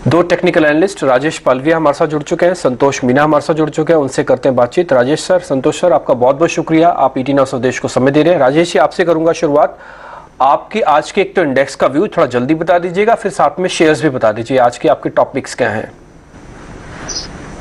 दो technical analyst Rajesh Palvia हमारे साथ जुड़ चुके हैं, संतोष मीना हमारे साथ जुड़ चुके हैं, उनसे करते हैं बातचीत। राजेश सर, संतोष सर, आपका बहुत बहुत शुक्रिया, आप ईटी नाउ स्वदेश को समय दे रहे हैं। राजेश जी, आपसे करूंगा शुरुआत। आपकी आज के एक तो इंडेक्स का व्यू थोड़ा जल्दी बता दीजिएगा, फिर साथ में शेयर्स भी बता दीजिए, आज के आपके टॉपिक्स क्या हैं।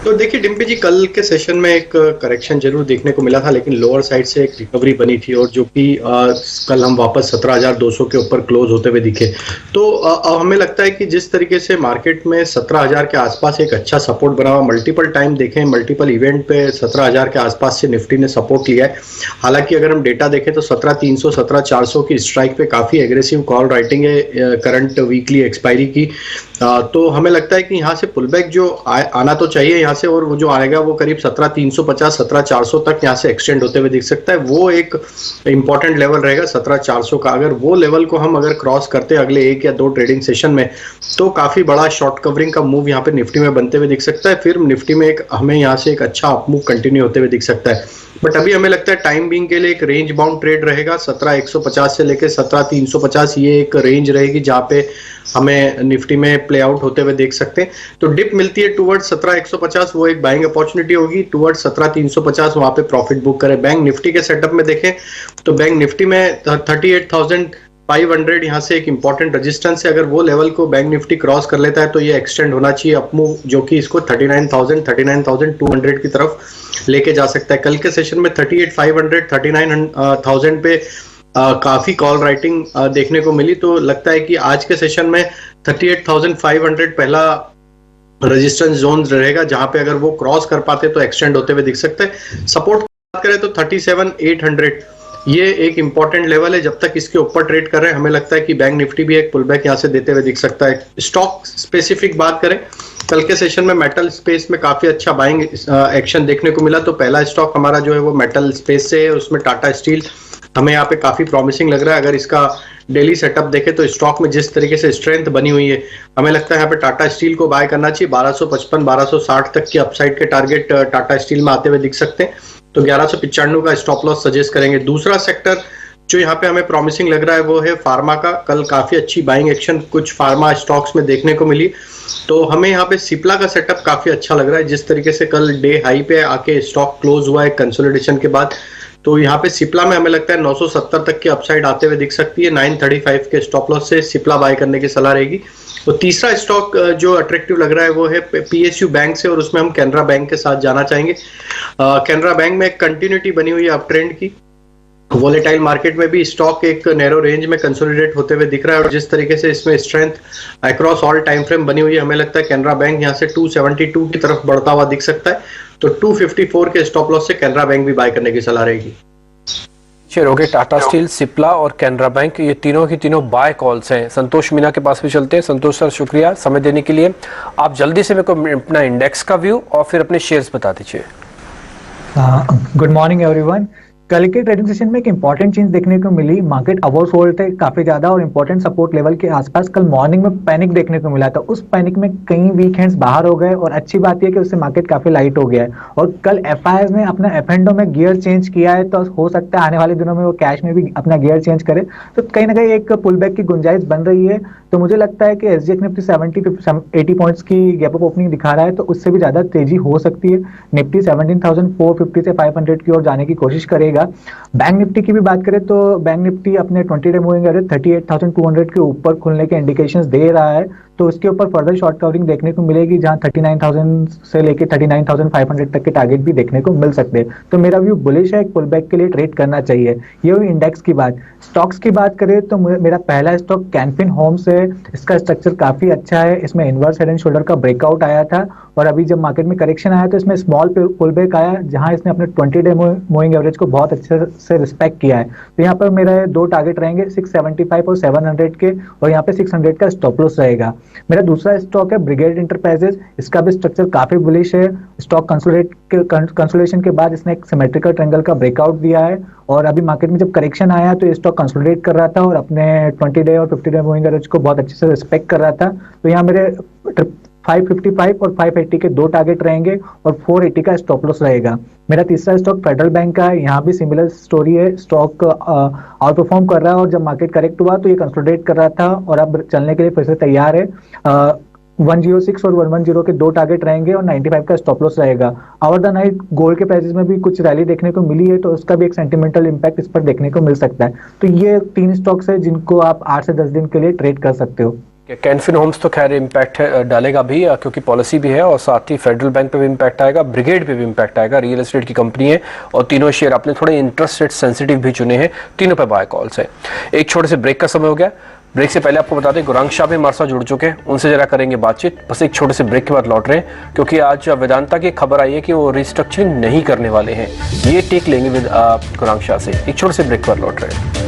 तो देखिए डिम्पी जी, कल के सेशन में एक करेक्शन जरूर देखने को मिला था, लेकिन लोअर साइड से एक रिकवरी बनी थी और जो कि कल हम वापस 17,200 के ऊपर क्लोज होते हुए दिखे। तो अब हमें लगता है कि जिस तरीके से मार्केट में 17,000 के आसपास एक अच्छा सपोर्ट बना हुआ, मल्टीपल टाइम देखें, मल्टीपल इवेंट पे 17,000 के आसपास से निफ्टी ने सपोर्ट लिया है। हालांकि अगर हम डेटा देखें तो 17,300 17,400 की स्ट्राइक पे काफी एग्रेसिव कॉल राइटिंग है करंट वीकली एक्सपायरी की। तो हमें लगता है कि यहाँ से पुलबैक जो आना तो चाहिए यहाँ से, और वो जो आएगा वो करीब 17,350 17,400 तक यहाँ से एक्सटेंड होते हुए दिख सकता है। वो एक इंपॉर्टेंट लेवल रहेगा 17,400 का। अगर वो लेवल को हम अगर क्रॉस करते हैं अगले एक या दो ट्रेडिंग सेशन में, तो काफी बड़ा शॉर्ट कवरिंग का मूव यहाँ पे निफ्टी में बनते हुए दिख सकता है। फिर निफ्टी में हमें यहाँ से एक अच्छा अपमूव कंटिन्यू होते हुए दिख सकता है। बट अभी हमें लगता है टाइम बीइंग के लिए एक रेंज बाउंड ट्रेड रहेगा 17,150 से लेकर 17,350, ये एक रेंज रहेगी जहां पे हमें निफ्टी में प्ले आउट होते हुए देख सकते हैं। तो डिप मिलती है टुवर्ड 17,150, वो एक बाइंग अपॉर्चुनिटी होगी। टुवर्ड 17,350 वहां पे प्रॉफिट बुक करें। बैंक निफ्टी के सेटअप में देखें तो बैंक निफ्टी में 38,500 यहाँ से एक इंपॉर्टेंट रेजिस्टेंस है। अगर वो लेवल को बैंक निफ्टी क्रॉस कर लेता है तो ये एक्सटेंड होना चाहिए अपमूव, जो कि इसको 39,000 39,200 की तरफ लेके जा सकता है। कल के सेशन में 38,500 39,000 पे काफी कॉल राइटिंग देखने को मिली। तो लगता है कि आज के सेशन में 38,500 पहला रेजिस्टेंस जोन रहेगा, जहां पे अगर वो क्रॉस कर पाते तो एक्सटेंड होते हुए दिख सकते हैं। सपोर्ट की बात करें तो 37,800 ये एक इंपॉर्टेंट लेवल है। जब तक इसके ऊपर ट्रेड कर रहे हैं हमें लगता है कि बैंक निफ्टी भी एक पुलबैक यहाँ से देते हुए दिख सकता है। स्टॉक स्पेसिफिक बात करें, कल के सेशन में मेटल स्पेस में काफी अच्छा बाइंग एक्शन देखने को मिला। तो पहला स्टॉक हमारा जो है वो मेटल स्पेस से है, उसमें टाटा स्टील हमें यहाँ पे काफी प्रॉमिसिंग लग रहा है। अगर इसका डेली सेटअप देखें तो स्टॉक में जिस तरीके से स्ट्रेंथ बनी हुई है, हमें लगता है यहाँ पे टाटा स्टील को बाय करना चाहिए। 1255 1260 तक की अपसाइड के टारगेट टाटा स्टील में आते हुए दिख सकते हैं। तो 1195 का स्टॉप लॉस सजेस्ट करेंगे। दूसरा सेक्टर जो यहाँ पे हमें प्रॉमिसिंग लग रहा है वो है फार्मा का। कल काफी अच्छी बाइंग एक्शन कुछ फार्मा स्टॉक्स में देखने को मिली। तो हमें यहाँ पे सिप्ला का सेटअप काफी अच्छा लग रहा है। जिस तरीके से कल डे हाई पे आके स्टॉक क्लोज हुआ है कंसोलिडेशन के बाद, तो यहाँ पे सिप्ला में हमें लगता है 970 तक की अपसाइड आते हुए दिख सकती है। 935 के स्टॉप लॉस से सिप्ला बाय करने की सलाह रहेगी। तो तीसरा स्टॉक जो अट्रैक्टिव लग रहा है वो है पीएसयू बैंक से, और उसमें हम कैनरा बैंक के साथ जाना चाहेंगे। कैनरा बैंक में एक कंटिन्यूटी बनी हुई है अप ट्रेंड की। वोलेटाइल मार्केट में भी स्टॉक एक नैरो रेंज में कंसोलिडेट होते हुए दिख रहा है, और जिस तरीके से इसमें strength across all time frame बनी हुई है, हमें लगता है कैनरा बैंक यहाँ से 272 की तरफ बढ़ता हुआ दिख सकता है। तो 254 के स्टॉप लॉस से कैनरा बैंक भी बाय करने की सलाह रहेगी। शेयर हो गए टाटा स्टील, सिप्ला और कैनरा बैंक, ये तीनों की तीनों बाय कॉल्स हैं। संतोष मीना के पास भी चलते हैं। संतोष सर, शुक्रिया समय देने के लिए। आप जल्दी से मेरे को अपना इंडेक्स का व्यू और फिर अपने शेयर्स बता दीजिए। Good morning everyone. कल के ट्रेडिंग सेशन में एक इंपॉर्टेंट चीज देखने को मिली। मार्केट ओवरसोल्ड थे काफी ज्यादा और इंपॉर्टेंट सपोर्ट लेवल के आसपास कल मॉर्निंग में पैनिक देखने को मिला था। उस पैनिक में कई वीक हैंड्स बाहर हो गए, और अच्छी बात यह कि उससे मार्केट काफी लाइट हो गया है। और कल एफआईआईज ने अपना एफ&ओ में गियर चेंज किया है, तो हो सकता है आने वाले दिनों में वो कैश में भी अपना गियर चेंज करे। तो कहीं ना कहीं एक पुल बैक की गुंजाइश बन रही है। तो मुझे लगता है कि एसजीएक्स निफ्टी 70-80 पॉइंट्स की गैप अप ओपनिंग दिखा रहा है, तो उससे भी ज्यादा तेजी हो सकती है। निफ्टी 17,450 से 500 की ओर जाने की कोशिश करेगा। बैंक निफ्टी की भी बात करें तो बैंक निफ्टी अपने 20 डे मूविंग एवरेज 38,200 के ऊपर खुलने के इंडिकेशंस दे रहा है। तो उसके ऊपर फर्दर शॉर्ट कवरिंग देखने को मिलेगी, जहां 39,000 से लेके 39,500 तक के टारगेट भी देखने को मिल सकते हैं। तो मेरा व्यू बुलिश है, एक पुल बैक के लिए ट्रेड करना चाहिए। ये हुई इंडेक्स की बात। स्टॉक्स की बात करें तो मेरा पहला स्टॉक कैनफिन होम्स है। इसका स्ट्रक्चर काफी अच्छा है। इसमें इनवर्स हेड एंड शोल्डर का ब्रेकआउट आया था, और अभी जब मार्केट में करेक्शन आया तो इसमें स्मॉल पुल बैक आया, जहां इसने अपने 20 डे मूविंग एवरेज को बहुत अच्छे से रिस्पेक्ट किया है। तो यहाँ पर मेरा दो टारगेट रहेंगे 675 और 700 के, और यहाँ पे 600 का स्टॉप लॉस रहेगा। मेरा दूसरा स्टॉक है ब्रिगेड इंटरप्राइजेस। इसका भी स्ट्रक्चर काफी बुलिश है। स्टॉक कंसोलिडेशन के बाद इसने एक सिमेट्रिकल ट्रायंगल का ब्रेकआउट दिया है, और अभी मार्केट में जब करेक्शन आया तो ये स्टॉक कंसोलिडेट कर रहा था और अपने 20 डे और 50 डे मूविंग एवरेज को बहुत अच्छे से रिस्पेक्ट कर रहा था। तो यहाँ मेरे 555 और 580 के दो टारगेट रहेंगे, और 480 का स्टॉप लॉस रहेगा। मेरा तीसरा स्टॉक फेडरल बैंक का है। यहाँ भी सिमिलर स्टोरी है। स्टॉक आउट परफॉर्म कर रहा है, और जब मार्केट करेक्ट हुआ तो ये कंसोलिडेट कर रहा था, और अब चलने के लिए फिर से तैयार है। 106 और 110 के दो टारगेट रहेंगे और 95 का स्टॉप लॉस रहेगा। ओवर द नाइट गोल्ड के प्राइसेस में भी कुछ रैली देखने को मिली है, तो उसका भी एक सेंटिमेंटल इम्पैक्ट इस पर देखने को मिल सकता है। तो ये 3 स्टॉक्स है जिनको आप 8 से 10 दिन के लिए ट्रेड कर सकते हो। कैनफिन होम्स तो खैर इम्पैक्ट डालेगा भी, क्योंकि पॉलिसी भी है, और साथ ही फेडरल बैंक पे भी इम्पैक्ट आएगा, ब्रिगेड पे भी इम्पैक्ट आएगा। रियल एस्टेट की कंपनी है और तीनों शेयर आपने थोड़े इंटरेस्ट रेट सेंसिटिव भी चुने हैं, तीनों पे बाय कॉल्स है। एक छोटे से ब्रेक का समय हो गया। ब्रेक से पहले आपको बता दें गुरांग शाह भी हमारे साथ जुड़ चुके हैं, उनसे जरा करेंगे बातचीत। बस एक छोटे से ब्रेक के बाद लौट रहे हैं, क्योंकि आज वेदांता की खबर आई है कि वो रिस्ट्रक्चरिंग नहीं करने वाले हैं। ये टेक लेंगे विद गुरांग शाह से। एक छोटे से ब्रेक के बाद लौट रहे हैं।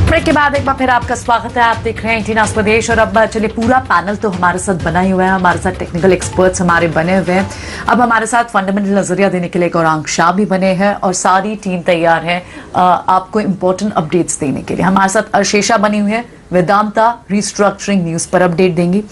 ब्रेक के बाद एक बार फिर आपका स्वागत है। आप देख रहे हैं इंडिया स्वदेश, और अब चलिए पूरा पैनल तो हमारे साथ बना ही हुआ है, हमारे साथ टेक्निकल एक्सपर्ट्स हमारे बने हुए हैं। अब हमारे साथ फंडामेंटल नजरिया देने के लिए गौरांग शाह भी बने हैं और सारी टीम तैयार है आपको इंपॉर्टेंट अपडेट्स देने के लिए। हमारे साथ अर्शेषा बनी हुई है, वेदांता रिस्ट्रक्चरिंग न्यूज पर अपडेट देंगी।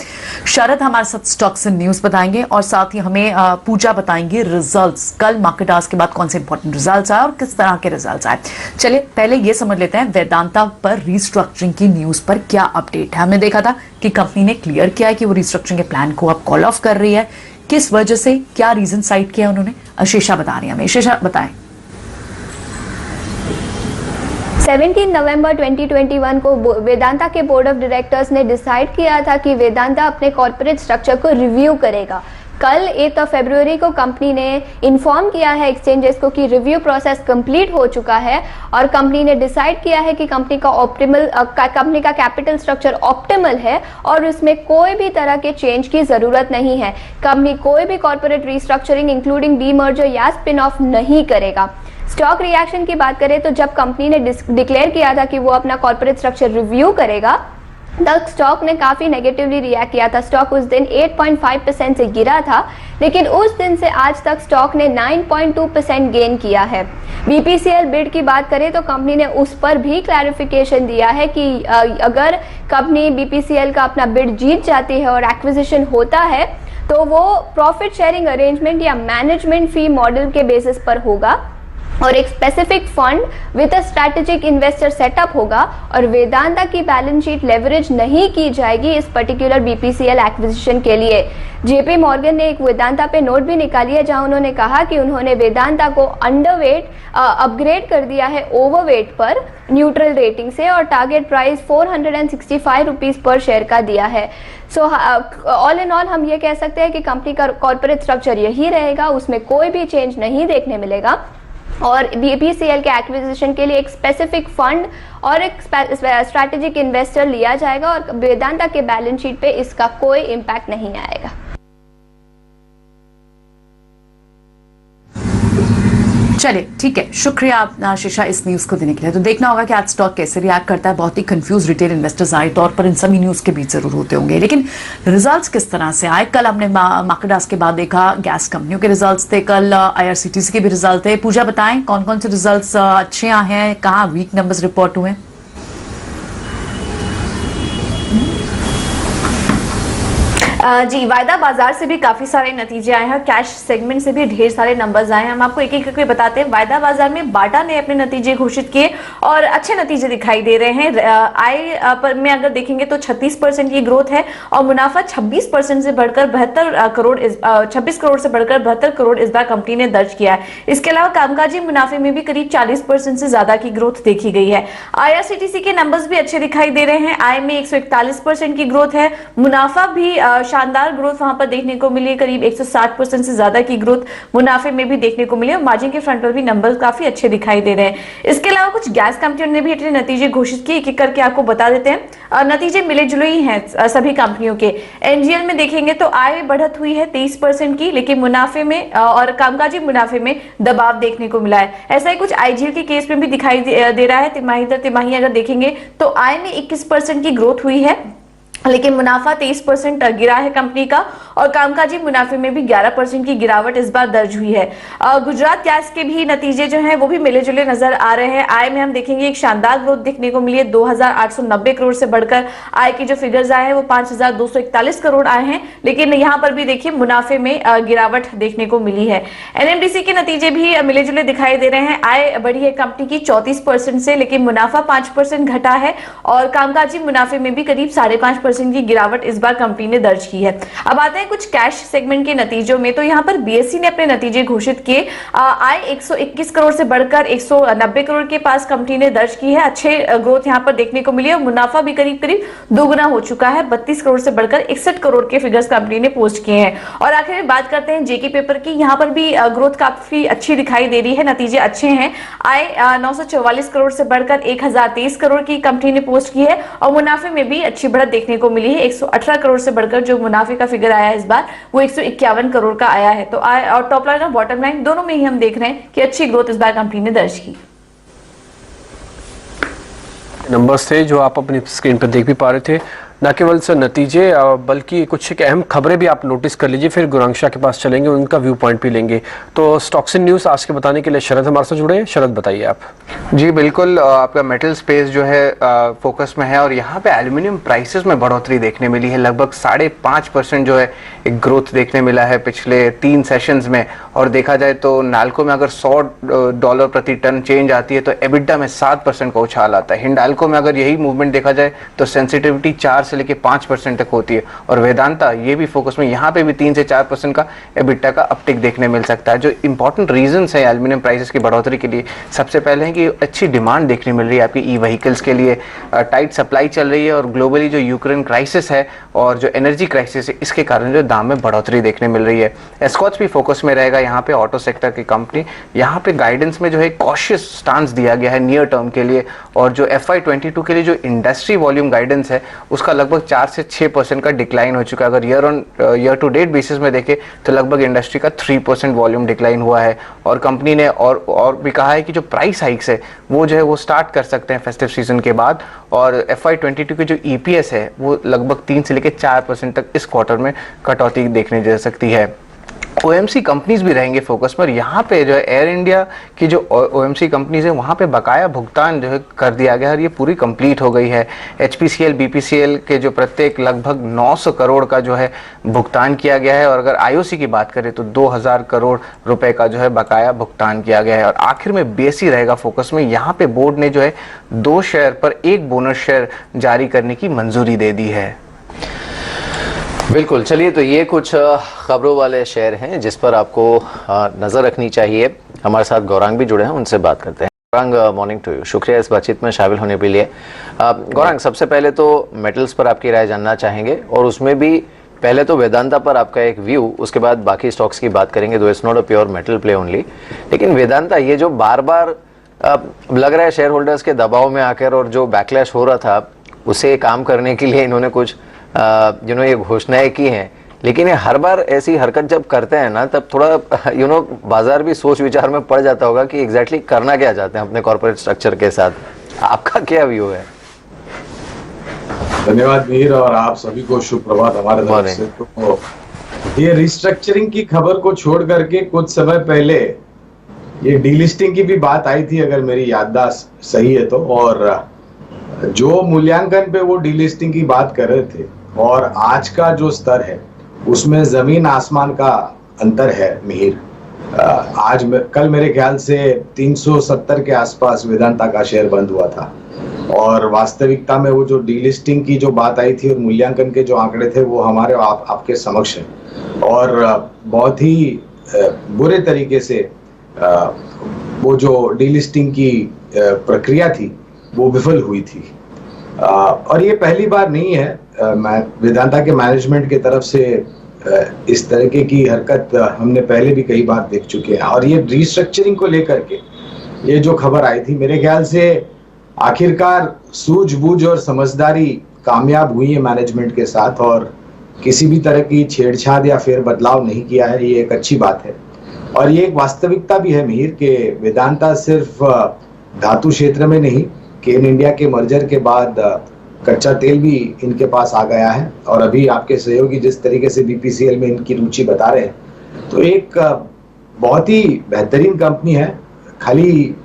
शरद हमारे साथ स्टॉक्स एंड न्यूज बताएंगे, और साथ ही हमें पूजा बताएंगे रिजल्ट्स, कल मार्केट आवर्स के बाद कौन से इंपॉर्टेंट रिजल्ट्स आए और किस तरह के रिजल्ट्स आए। चलिए पहले ये समझ लेते हैं वेदांता पर रिस्ट्रक्चरिंग की न्यूज पर क्या अपडेट है। हमने देखा था कि कंपनी ने क्लियर किया है कि वो रिस्ट्रक्चरिंग के प्लान को अब कॉल ऑफ कर रही है। किस वजह से, क्या रीजन साइट किया उन्होंने, अर्शेषा बता रही है हमें। अर्शेषा बताएं। 17 नवंबर 2021 को वेदांता के बोर्ड ऑफ डायरेक्टर्स ने डिसाइड किया था कि वेदांता अपने कॉर्पोरेट स्ट्रक्चर को रिव्यू करेगा। कल 8 फरवरी को कंपनी ने इन्फॉर्म किया है एक्सचेंजेस को कि रिव्यू प्रोसेस कंप्लीट हो चुका है, और कंपनी ने डिसाइड किया है कि कंपनी का कैपिटल स्ट्रक्चर ऑप्टिमल है और उसमें कोई भी तरह के चेंज की जरूरत नहीं है। कंपनी कोई भी कॉर्पोरेट रिस्ट्रक्चरिंग इंक्लूडिंग डीमर्जर या स्पिन ऑफ नहीं करेगा। स्टॉक रिएक्शन की बात करें तो जब कंपनी ने डिक्लेयर किया था कि वो अपना कॉर्पोरेट स्ट्रक्चर रिव्यू करेगा, तब स्टॉक ने काफी नेगेटिवली रिएक्ट किया था। स्टॉक उस दिन 8.5% से गिरा था, लेकिन उस दिन से आज तक स्टॉक ने 9.2% गेन किया है। बीपीसीएल बिड की बात करें तो कंपनी ने उस पर भी क्लैरिफिकेशन दिया है कि अगर कंपनी बीपीसीएल का अपना बिड जीत जाती है और एक्विजिशन होता है तो वो प्रॉफिट शेयरिंग अरेंजमेंट या मैनेजमेंट फी मॉडल के बेसिस पर होगा, और एक specific fund with a strategic investor setup होगा, और वेदांता की बैलेंस शीट लेवरेज नहीं की जाएगी इस पर्टिकुलर बीपीसीएल एक्विजिशन के लिए। जेपी मॉर्गन ने एक वेदांता पे नोट भी निकाली है, जहां उन्होंने कहा कि उन्होंने वेदांता को अंडरवेट अपग्रेड कर दिया है ओवरवेट पर न्यूट्रल रेटिंग से, और target price 465 rupees per share का दिया है। सो ऑल इन ऑल हम ये कह सकते हैं कि कंपनी का कॉर्पोरेट स्ट्रक्चर यही रहेगा, उसमें कोई भी चेंज नहीं देखने मिलेगा, और बीपीसीएल के एक्विजिशन के लिए एक स्पेसिफिक फंड और एक स्ट्रैटेजिक इन्वेस्टर लिया जाएगा, और वेदांता के बैलेंस शीट पे इसका कोई इम्पैक्ट नहीं आएगा। चलिए ठीक है, शुक्रिया अर्शेषा इस न्यूज को देने के लिए। तो देखना होगा कि आज स्टॉक कैसे रिएक्ट करता है। बहुत ही कंफ्यूज रिटेल इन्वेस्टर्स आए तौर पर इन सभी न्यूज के बीच जरूर होते होंगे, लेकिन रिजल्ट्स किस तरह से आए। कल हमने मार्केट आवर्स के बाद देखा गैस कंपनियों के रिजल्ट्स थे, कल आईआरसीटीसी के भी रिजल्ट थे। पूजा बताएं कौन कौन से रिजल्ट्स अच्छे आए हैं, कहाँ वीक नंबर्स रिपोर्ट हुए। जी, वायदा बाजार से भी काफी सारे नतीजे आए हैं, कैश सेगमेंट से भी ढेर सारे नंबर्स आए हैं। हम आपको एक एक करके बताते हैं। वायदा बाजार में बाटा ने अपने नतीजे घोषित किए और अच्छे नतीजे दिखाई दे रहे हैं। आय पर में अगर देखेंगे तो 36% की ग्रोथ है, और मुनाफा 26% से बढ़कर 26 करोड़ से बढ़कर 72 करोड़ इस बार कंपनी ने दर्ज किया है। इसके अलावा कामकाजी मुनाफे में भी करीब 40% से ज्यादा की ग्रोथ देखी गई है। आईआरसीटीसी के नंबर्स भी अच्छे दिखाई दे रहे हैं। आय में 141% की ग्रोथ है, मुनाफा भी शानदार ग्रोथ वहां पर देखने को मिली, करीब 160% से ज्यादा की ग्रोथ मुनाफे में भी देखने को मिली, और मार्जिन के फ्रंट पर भी नंबर काफी अच्छे दिखाई दे रहे हैं। इसके अलावा कुछ गैस कंपनियों ने भी अपने नतीजे घोषित किए, एक एक करके आपको बता देते हैं। नतीजे मिले जुले ही हैं सभी कंपनियों के। एनजीएल में देखेंगे तो आय बढ़त हुई है 23% की, लेकिन मुनाफे में और कामकाजी मुनाफे में दबाव देखने को मिला है। ऐसा ही कुछ आईजीएल के केस में भी दिखाई दे रहा है। तिमाही दर तिमाही अगर देखेंगे तो आय में 21% की ग्रोथ हुई है, लेकिन मुनाफा 23% गिरा है कंपनी का और कामकाजी मुनाफे में भी 11% की गिरावट इस बार दर्ज हुई है। गुजरात गैस के भी नतीजे जो हैं वो भी मिले जुले नजर आ रहे हैं। आय में हम देखेंगे एक शानदार ग्रोथ देखने को मिली है। 2890 करोड़ से बढ़कर आय की जो फिगर्स आए हैं वो 5241 करोड़ आए हैं, लेकिन यहाँ पर भी देखिए मुनाफे में गिरावट देखने को मिली है। एनएमडीसी के नतीजे भी मिले जुले दिखाई दे रहे हैं। आय बढ़ी है कंपनी की 34% से, लेकिन मुनाफा 5% घटा है और कामकाजी मुनाफे में भी करीब 5.5% की गिरावट इस बार कंपनी ने दर्ज की है। अब आते हैं कुछ कैश सेगमेंट के नतीजों में, तो यहाँ पर बीएसई ने अपने नतीजे घोषित किए। आय 121 करोड़ से बढ़कर 190 करोड़ के पास कंपनी ने दर्ज की है। अच्छे ग्रोथ यहाँ पर देखने को मिली है और मुनाफा भी करीब करीब दोगुना हो चुका है। 32 करोड़ से बढ़कर 61 करोड़ के फिगर्स कंपनी ने पोस्ट किए हैं। और आखिर में बात करते हैं जेके पेपर की, यहाँ पर भी ग्रोथ काफी अच्छी दिखाई दे रही है, नतीजे अच्छे हैं। आय 944 करोड़ से बढ़कर 1023 करोड़ की कंपनी ने पोस्ट की है और मुनाफे में भी अच्छी बढ़त देखने को मिली है। 118 करोड़ से बढ़कर जो मुनाफे का फिगर आया है इस बार वो 151 करोड़ का आया है। तो आय और टॉप लाइन और बॉटम लाइन दोनों में ही हम देख रहे हैं कि अच्छी ग्रोथ इस बार कंपनी ने दर्ज की। नंबर्स थे जो आप अपनी स्क्रीन पर देख भी पा रहे थे, न केवल सर नतीजे बल्कि कुछ एक अहम खबरें भी आप नोटिस कर लीजिए, फिर गुरांक्षा के पास चलेंगे, उनका व्यू पॉइंट भी लेंगे। तो स्टॉक्स इन न्यूज़ आज के बताने के लिए शरद हमारे साथ जुड़े हैं। शरद बताइए आप। जी बिल्कुल, आपका मेटल स्पेस जो है फोकस में है और यहाँ पे एल्यूमिनियम प्राइसेस में बढ़ोतरी देखने मिली है। लगभग 5.5% जो है एक ग्रोथ देखने मिला है पिछले 3 सेशंस में। और देखा जाए तो नाल्को में अगर $100 प्रति टन चेंज आती है तो एबिटा में 7% का उछाल आता है। हिंडाल्को में अगर यही मूवमेंट देखा जाए तो सेंसिटिविटी 4 से लेके 5% तक होती है। और वेदांता ये भी फोकस में, यहाँ पे भी 3 से 4% का एबिटा का अपटिक देखने मिल सकता है। जो इंपॉर्टेंट रीजंस है एल्यूमिनियम प्राइसेस की बढ़ोतरी के लिए, सबसे पहले है कि अच्छी डिमांड देखने मिल रही है आपकी ई व्हीकल्स के लिए। टाइट सप्लाई चल रही है और ग्लोबली जो यूक्रेन क्राइसिस है और जो एनर्जी क्राइसिस है इसके कारण जो दाम में बढ़ोतरी देखने मिल रही है। एस्कॉच भी फोकस में रहेगा यहाँ पे, ऑटो सेक्टर की कंपनी। यहाँ पे गाइडेंस में जो है कॉशियस स्टांस दिया गया है नियर टर्म के लिए। और जो FY22 के लिए जो इंडस्ट्री वॉल्यूम गाइडेंस है उसका लगभग 4 से 6% का डिक्लाइन हो चुका है। अगर ईयर टू डेट बेसिस में देखें तो लगभग इंडस्ट्री का 3% वॉल्यूम डिक्लाइन हुआ है। और कंपनी ने और भी कहा है कि जो प्राइस हाइक्स है वो जो है वो स्टार्ट कर सकते हैं फेस्टिव सीजन के बाद। और FY22 की जो EPS है वो लगभग 3 से लेकर 4% तक इस क्वार्टर में कटौती देखने जा सकती है। OMC कंपनीज भी रहेंगे फोकस पर। यहाँ पे जो है एयर इंडिया की जो OMC कंपनीज है वहाँ पे बकाया भुगतान जो है कर दिया गया है और ये पूरी कंप्लीट हो गई है। HPCL BPCL के जो प्रत्येक लगभग 900 करोड़ का जो है भुगतान किया गया है। और अगर IOC की बात करें तो 2000 करोड़ रुपए का जो है बकाया भुगतान किया गया है। और आखिर में BSE रहेगा फोकस में। यहाँ पे बोर्ड ने जो है 2 शेयर पर 1 बोनस शेयर जारी करने की मंजूरी दे दी है। बिल्कुल, चलिए तो ये कुछ खबरों वाले शेयर हैं जिस पर आपको नज़र रखनी चाहिए। हमारे साथ गौरांग भी जुड़े हैं, उनसे बात करते हैं। गौरांग, मॉर्निंग टू यू, शुक्रिया इस बातचीत में शामिल होने के लिए। गौरांग, सबसे पहले तो मेटल्स पर आपकी राय जानना चाहेंगे और उसमें भी पहले तो वेदांता पर आपका एक व्यू, उसके बाद बाकी स्टॉक्स की बात करेंगे। दो it's not a pure metal play only, लेकिन वेदांता ये जो बार बार लग रहा है शेयर होल्डर्स के दबाव में आकर और जो बैकलैश हो रहा था उसे काम करने के लिए इन्होंने कुछ ये घोषणाएं की हैं, लेकिन ये हर बार ऐसी हरकत जब करते हैं ना तब थोड़ा बाजार भी सोच विचार में पड़ जाता होगा कि एग्जैक्टली करना क्या चाहते हैं अपने कॉर्पोरेट स्ट्रक्चर के साथ। आपका क्या व्यू है? धन्यवाद मीर, और आप सभी को शुभ प्रभात हमारे तरफ से। तो ये रिस्ट्रक्चरिंग की खबर को छोड़ करके कुछ समय पहले ये डीलिस्टिंग की भी बात आई थी, अगर मेरी याददाश्त सही है तो। और जो मूल्यांकन पे वो डीलिस्टिंग की बात कर रहे थे और आज का जो स्तर है उसमें जमीन आसमान का अंतर है मिहिर। कल मेरे ख्याल से 370 के आसपास वेदांता का शेयर बंद हुआ था और वास्तविकता में वो जो डीलिस्टिंग की जो बात आई थी और मूल्यांकन के जो आंकड़े थे वो हमारे आपके समक्ष हैं। और बहुत ही बुरे तरीके से वो जो डीलिस्टिंग की प्रक्रिया थी वो विफल हुई थी। और ये पहली बार नहीं है, वेदांता के मैनेजमेंट की तरफ से इस तरीके की हरकत हमने पहले भी कई बार देख चुके हैं। और ये रिस्ट्रक्चरिंग को लेकर के ये जो खबर आई थी, मेरे ख्याल से आखिरकार सूझबूझ और समझदारी कामयाब हुई है मैनेजमेंट के साथ और किसी भी तरह की छेड़छाड़ या फेर बदलाव नहीं किया है। ये एक अच्छी बात है और ये एक वास्तविकता भी है मिहिर के वेदांता सिर्फ धातु क्षेत्र में नहीं, केन इंडिया के मर्जर के बाद कच्चा तेल भी इनके पास आ गया है और अभी आपके सहयोगी जिस तरीके से बीपीसीएल में इनकी रुचि बता रहे हैं, तो एक बहुत ही बेहतरीन कंपनी है। खाली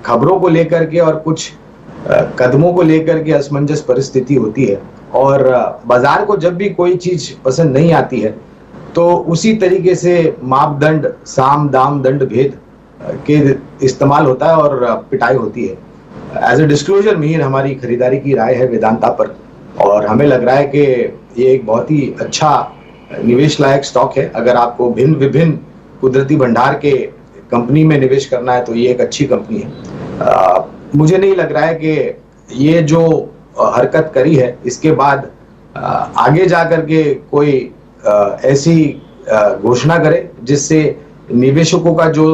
खबरों को लेकर के और कुछ कदमों को लेकर के असमंजस परिस्थिति होती है और बाजार को जब भी कोई चीज पसंद नहीं आती है तो उसी तरीके से मापदंड साम दाम दंड भेद के इस्तेमाल होता है और पिटाई होती है। एज ए डिस्क्लोजर मीर हमारी खरीदारी की राय है वेदांता पर और हमें लग रहा है कि ये एक बहुत ही अच्छा निवेश लायक स्टॉक है। अगर आपको भिन्न विभिन्न कुदरती भंडार के कंपनी में निवेश करना है तो ये एक अच्छी कंपनी है। मुझे नहीं लग रहा है कि ये जो हरकत करी है इसके बाद आगे जाकर के कोई ऐसी घोषणा करे जिससे निवेशकों का जो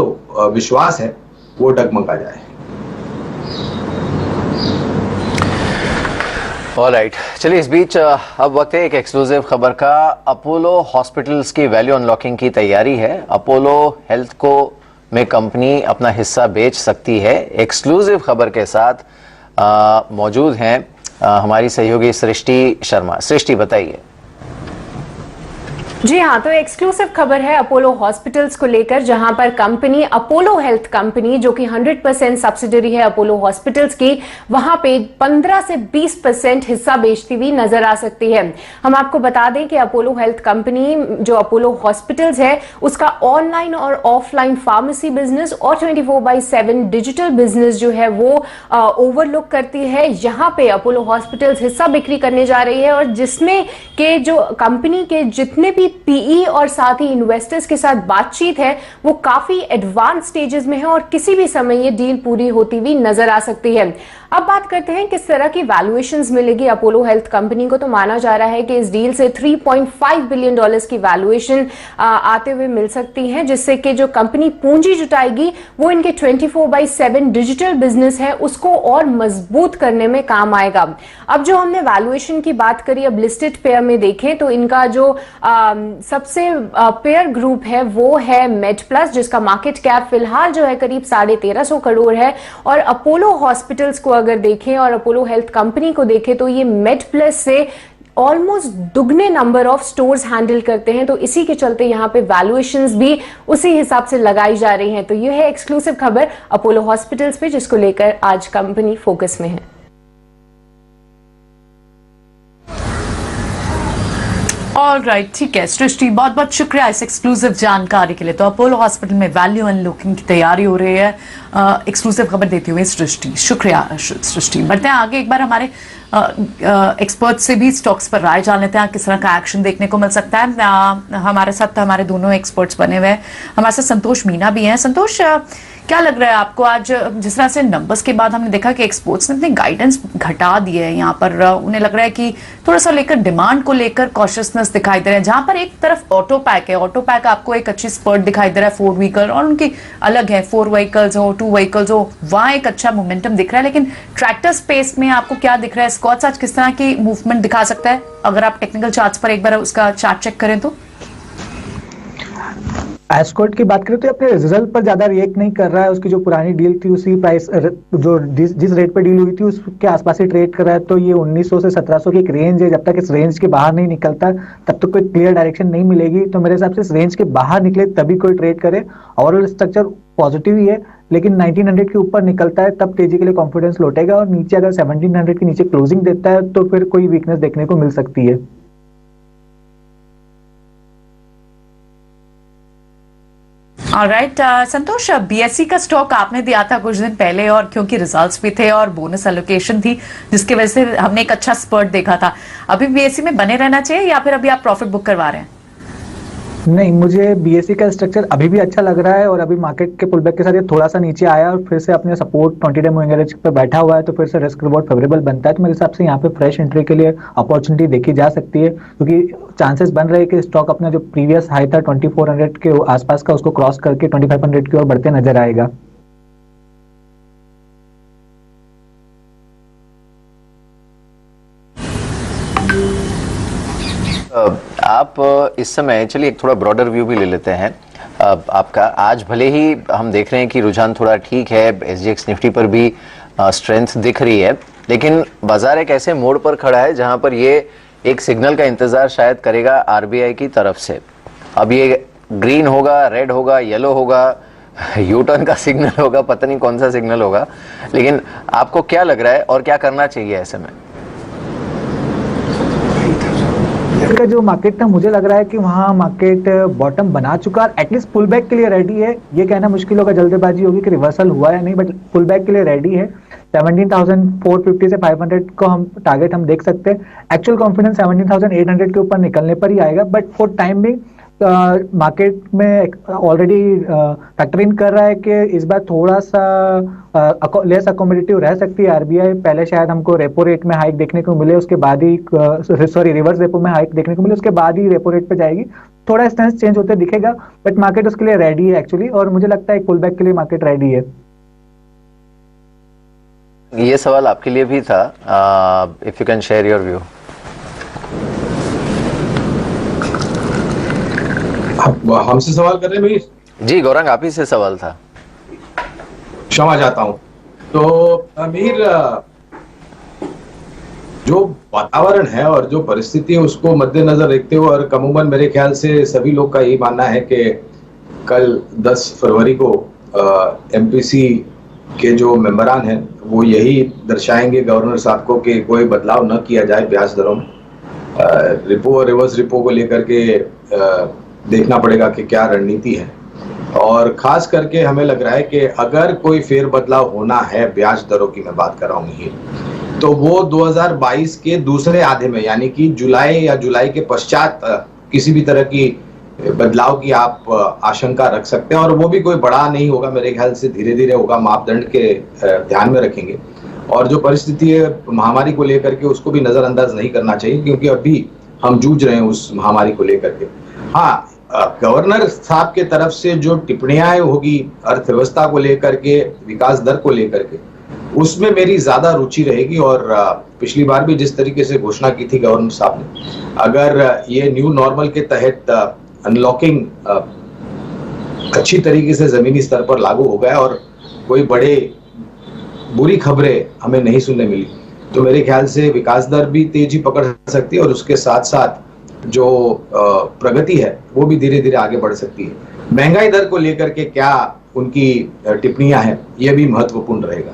विश्वास है वो डगमगा जाए। ऑलराइट, चलिए इस बीच अब वक्त है एक एक्सक्लूसिव खबर का। अपोलो हॉस्पिटल्स की वैल्यू अनलॉकिंग की तैयारी है। अपोलो हेल्थ को में कंपनी अपना हिस्सा बेच सकती है। एक्सक्लूसिव खबर के साथ मौजूद हैं हमारी सहयोगी सृष्टि शर्मा। सृष्टि, बताइए। जी हाँ, तो एक्सक्लूसिव खबर है अपोलो हॉस्पिटल्स को लेकर, जहां पर कंपनी अपोलो हेल्थ कंपनी जो कि 100% सब्सिडरी है अपोलो हॉस्पिटल्स की, वहां पे 15 से 20% हिस्सा बेचती हुई नजर आ सकती है। हम आपको बता दें कि अपोलो हेल्थ कंपनी जो अपोलो हॉस्पिटल्स है उसका ऑनलाइन और ऑफलाइन फार्मेसी बिजनेस और 24/7 डिजिटल बिजनेस जो है वो ओवरलुक करती है। यहाँ पे अपोलो हॉस्पिटल्स हिस्सा बिक्री करने जा रही है और जिसमें के जो कंपनी के जितने भी पीई और साथ ही इन्वेस्टर्स के साथ बातचीत है वो काफी एडवांस स्टेजेस में है और किसी भी समय ये डील पूरी होती हुई नजर आ सकती है। अब बात करते हैं किस तरह की वैल्यूएशंस मिलेगी अपोलो हेल्थ कंपनी को। तो माना जा रहा है कि इस डील से $3.5 बिलियन की वैल्यूएशन आते हुए मिल सकती है, जिससे कि जो कंपनी पूंजी जुटाएगी वो इनके 24/7 डिजिटल बिजनेस है उसको और मजबूत करने में काम आएगा। अब जो हमने वैल्यूएशन की बात करी, अब लिस्टेड पेयर में देखें तो इनका जो सबसे पेयर ग्रुप है वो है मेडप्लस, जिसका मार्केट कैप फिलहाल जो है करीब 1350 करोड़ है। और अपोलो हॉस्पिटल्स को अगर देखें और अपोलो हेल्थ कंपनी को देखें तो ये मेडप्लस से ऑलमोस्ट दुगने नंबर ऑफ स्टोर्स हैंडल करते हैं, तो इसी के चलते यहाँ पे वैल्यूएशंस भी उसी हिसाब से लगाई जा रही हैं। तो ये है एक्सक्लूसिव खबर अपोलो हॉस्पिटल्स पे, जिसको लेकर आज कंपनी फोकस में है। ऑलराइट, ठीक है सृष्टि, बहुत बहुत शुक्रिया इस एक्सक्लूसिव जानकारी के लिए। तो अपोलो हॉस्पिटल में वैल्यू अनलॉकिंग की तैयारी हो रही है, एक्सक्लूसिव खबर देते हुए सृष्टि, शुक्रिया सृष्टि। बढ़ते हैं आगे, एक बार हमारे एक्सपर्ट से भी स्टॉक्स पर राय जान लेते हैं, किस तरह का एक्शन देखने को मिल सकता है। हमारे साथ हमारे दोनों एक्सपर्ट्स बने हुए हैं, हमारे साथ संतोष मीना भी हैं। संतोष, क्या लग रहा है आपको आज जिस तरह से नंबर्स के बाद हमने देखा कि एक्सपोर्ट्स ने अपने गाइडेंस घटा दिए है, यहाँ पर उन्हें लग रहा है कि थोड़ा सा लेकर डिमांड को लेकर कॉशियसनेस दिखाई दे रहा है। जहां पर एक तरफ ऑटो पैक है, ऑटो पैक आपको एक अच्छी स्पर्ट दिखाई दे रहा है 4 व्हीकल और उनकी अलग है, 4 व्हीकल्स हो 2 व्हीकल्स हो, वहां एक अच्छा मोमेंटम दिख रहा है। लेकिन ट्रैक्टर स्पेस में आपको क्या दिख रहा है? स्कॉट्स आज किस तरह की मूवमेंट दिखा सकता है अगर आप टेक्निकल चार्ट्स पर एक बार उसका चार्ट चेक करें तो? एस्कॉर्ट की बात करें तो अपने रिजल्ट पर ज्यादा रिएक्ट नहीं कर रहा है। उसकी जो पुरानी डील थी उसी प्राइस जो जिस रेट पर डील हुई थी उसके आसपास ही ट्रेड कर रहा है। तो ये 1900 से 1700 की एक रेंज है, जब तक इस रेंज के बाहर नहीं निकलता तब तक कोई क्लियर डायरेक्शन नहीं मिलेगी। तो मेरे हिसाब से इस रेंज के बाहर निकले तभी कोई ट्रेड करे। ओवरऑल स्ट्रक्चर पॉजिटिव ही है, लेकिन 1900 के ऊपर निकलता है तब तेजी के लिए कॉन्फिडेंस लौटेगा और नीचे अगर 1700 के नीचे क्लोजिंग देता है तो फिर कोई वीकनेस देखने को मिल सकती है। ऑलराइट, संतोष, बीएसई का स्टॉक आपने दिया था कुछ दिन पहले और क्योंकि रिजल्ट्स भी थे और बोनस एलोकेशन थी जिसकी वजह से हमने एक अच्छा स्पर्ट देखा था। अभी बीएसई में बने रहना चाहिए या फिर अभी आप प्रॉफिट बुक करवा रहे हैं? नहीं, मुझे बीएसई का स्ट्रक्चर अभी भी अच्छा लग रहा है और अभी मार्केट के पुलबैक के साथ ये थोड़ा सा नीचे आया और फिर से अपने सपोर्ट 20 डे मूविंग एवरेज पर बैठा हुआ है, तो फिर से रिस्क रिवॉर्ड फेवरेबल बनता है। तो मेरे हिसाब से यहाँ पे फ्रेश एंट्री के लिए अपॉर्चुनिटी देखी जा सकती है, क्योंकि चांसेस बन रहे हैं कि स्टॉक अपना जो प्रीवियस हाई था 2400 के आसपास का उसको क्रॉस करके 2500 की ओर बढ़ते नजर आएगा। आप इस समय चलिए एक थोड़ा ब्रॉडर व्यू भी ले लेते हैं आपका। आज भले ही हम देख रहे हैं कि रुझान थोड़ा ठीक है, एसजीएक्स निफ्टी पर भी स्ट्रेंथ दिख रही है, लेकिन बाजार एक ऐसे मोड़ पर खड़ा है जहां पर ये एक सिग्नल का इंतजार शायद करेगा आरबीआई की तरफ से। अब ये ग्रीन होगा, रेड होगा, येलो होगा, यू टर्न का सिग्नल होगा, पता नहीं कौन सा सिग्नल होगा, लेकिन आपको क्या लग रहा है और क्या करना चाहिए ऐसे में? का जो मार्केट था, मुझे लग रहा है कि वहाँ मार्केट बॉटम बना चुका है, एटलीस्ट पुल बैक के लिए रेडी है। ये कहना मुश्किल होगा, जल्दबाजी होगी कि रिवर्सल हुआ या नहीं, बट पुल बैक के लिए रेडी है। 17,450 से 500 को हम टारगेट हम देख सकते हैं। एक्चुअल कॉन्फिडेंस 17,800 के ऊपर निकलने पर ही आएगा, but for time being market में ऑलरेडी फैक्टर इन कर रहा है कि इस बार थोड़ा सा लेस अकोमोडेटिव रह सकती है आरबीआई। पहले शायद हमको रेपो रेट में हाइक देखने को मिले, उसके बाद ही रिवर्स रेपो में हाइक देखने को मिले, उसके बाद ही रेपो रेट पे जाएगी। थोड़ा स्टेंस चेंज होते दिखेगा, बट मार्केट उसके लिए रेडी है एक्चुअली, और मुझे लगता है पुल बैक के लिए मार्केट रेडी है। ये सवाल आपके लिए भी था, if you can share your view. हमसे सवाल कर रहे हैं मीर? जी गौरांग, आप ही से सवाल था। क्षमा चाहता हूं। तो अमीर, जो वातावरण है और जो परिस्थिति है उसको मद्देनजर रखते हुए, और अमूमन मेरे ख्याल से सभी लोग का यही मानना है कि कल 10 फरवरी को एमपीसी के जो मेंबरान हैं वो यही दर्शाएंगे गवर्नर साहब को कि कोई बदलाव न किया जाए ब्याज दरों में। रिपो और रिवर्स रिपो को लेकर के देखना पड़ेगा कि क्या रणनीति है, और खास करके हमें लग रहा है कि अगर कोई फेर बदलाव होना है ब्याज दरों की, मैं बात कर रहा हूँ, तो वो 2022 के दूसरे आधे में, यानी कि जुलाई या जुलाई के पश्चात किसी भी तरह की बदलाव की आप आशंका रख सकते हैं, और वो भी कोई बड़ा नहीं होगा, मेरे ख्याल से धीरे धीरे होगा, मापदंड के ध्यान में रखेंगे। और जो परिस्थिति है महामारी को लेकर के, उसको भी नजरअंदाज नहीं करना चाहिए, क्योंकि अभी हम जूझ रहे हैं उस महामारी को लेकर के। हाँ, गवर्नर साहब के तरफ से जो टिप्पणियां होगी अर्थव्यवस्था को लेकर के, विकास दर को लेकर के, उसमें मेरी ज्यादा रुचि रहेगी। और पिछली बार भी जिस तरीके से घोषणा की थी गवर्नर साहब ने, अगर ये न्यू नॉर्मल के तहत अनलॉकिंग अच्छी तरीके से जमीनी स्तर पर लागू हो गया और कोई बड़े बुरी खबरें हमें नहीं सुनने मिली, तो मेरे ख्याल से विकास दर भी तेजी पकड़ सकती है, और उसके साथ साथ जो प्रगति है वो भी धीरे धीरे आगे बढ़ सकती है। महंगाई दर को लेकर के क्या उनकी टिप्पणियां हैं, यह भी महत्वपूर्ण रहेगा।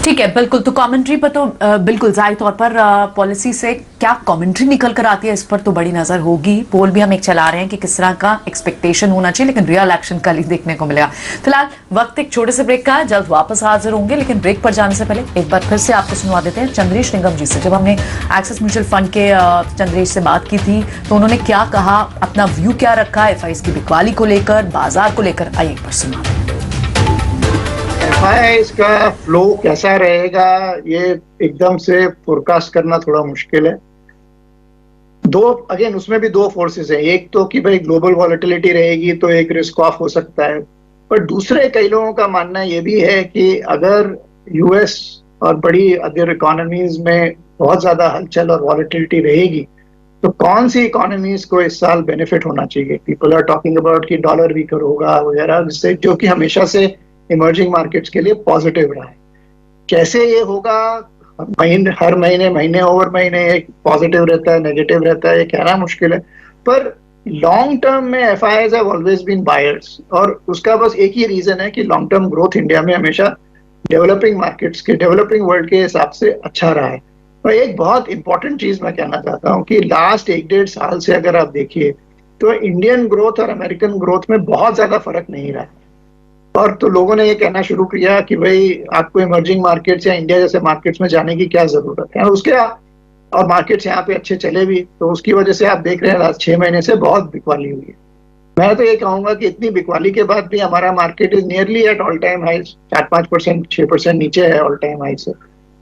ठीक है, बिल्कुल। तो कमेंट्री पर तो बिल्कुल जाहिर तौर पर पॉलिसी से क्या कमेंट्री निकल कर आती है इस पर तो बड़ी नजर होगी। पोल भी हम एक चला रहे हैं कि किस तरह का एक्सपेक्टेशन होना चाहिए, लेकिन रियल एक्शन कल ही देखने को मिलेगा। फिलहाल वक्त एक छोटे से ब्रेक का है, जल्द वापस हाजिर होंगे, लेकिन ब्रेक पर जाने से पहले एक बार फिर से आपको सुनवा देते हैं चंद्रेश निगम जी से। जब हमने एक्सिस म्यूचुअल फंड के चंद्रेश से बात की थी तो उन्होंने क्या कहा, अपना व्यू क्या रखा एफआईआईज की बिकवाली को लेकर, बाजार को लेकर, आइए एक बार सुना। एफआईआईज का फ्लो कैसा रहेगा ये एकदम से फोरकास्ट करना थोड़ा मुश्किल है। उसमें भी दो फोर्सेस हैं, एक तो कि भाई ग्लोबल वॉलेटिलिटी रहेगी तो एक रिस्क ऑफ हो सकता है, पर दूसरे कई लोगों का मानना ये भी है कि अगर यूएस और बड़ी अदर इकोनॉमीज में बहुत ज्यादा हलचल और वॉलेटिलिटी रहेगी तो कौन सी इकोनॉमीज को इस साल बेनिफिट होना चाहिए। पीपल आर टॉकिंग अबाउट कि डॉलर वीकर होगा वगैरह, जिससे जो कि हमेशा से इमर्जिंग मार्केट्स के लिए पॉजिटिव रहा है। कैसे ये होगा, हर महीने ओवर महीने एक पॉजिटिव रहता है, नेगेटिव रहता है, ये कहना मुश्किल है। पर लॉन्ग टर्म में FIIs have always been buyers, और उसका बस एक ही रीजन है कि लॉन्ग टर्म ग्रोथ इंडिया में हमेशा डेवलपिंग मार्केट्स के, डेवलपिंग वर्ल्ड के हिसाब से अच्छा रहा है। और एक बहुत इंपॉर्टेंट चीज मैं कहना चाहता हूँ कि लास्ट 1-1.5 साल से अगर आप देखिए तो इंडियन ग्रोथ और अमेरिकन ग्रोथ में बहुत ज्यादा फर्क नहीं रहा है। और तो लोगों ने ये कहना शुरू किया कि भाई आपको इमर्जिंग मार्केट्स या इंडिया जैसे मार्केट्स में जाने की क्या जरूरत है, और मार्केट्स यहाँ पे अच्छे चले भी, तो उसकी वजह से आप देख रहे हैं लास्ट 6 महीने से बहुत बिकवाली हुई है। मैं तो ये कहूंगा कि इतनी बिकवाली के बाद भी हमारा market is nearly at all time high, 4-5%, 6% नीचे है ऑल टाइम हाई से।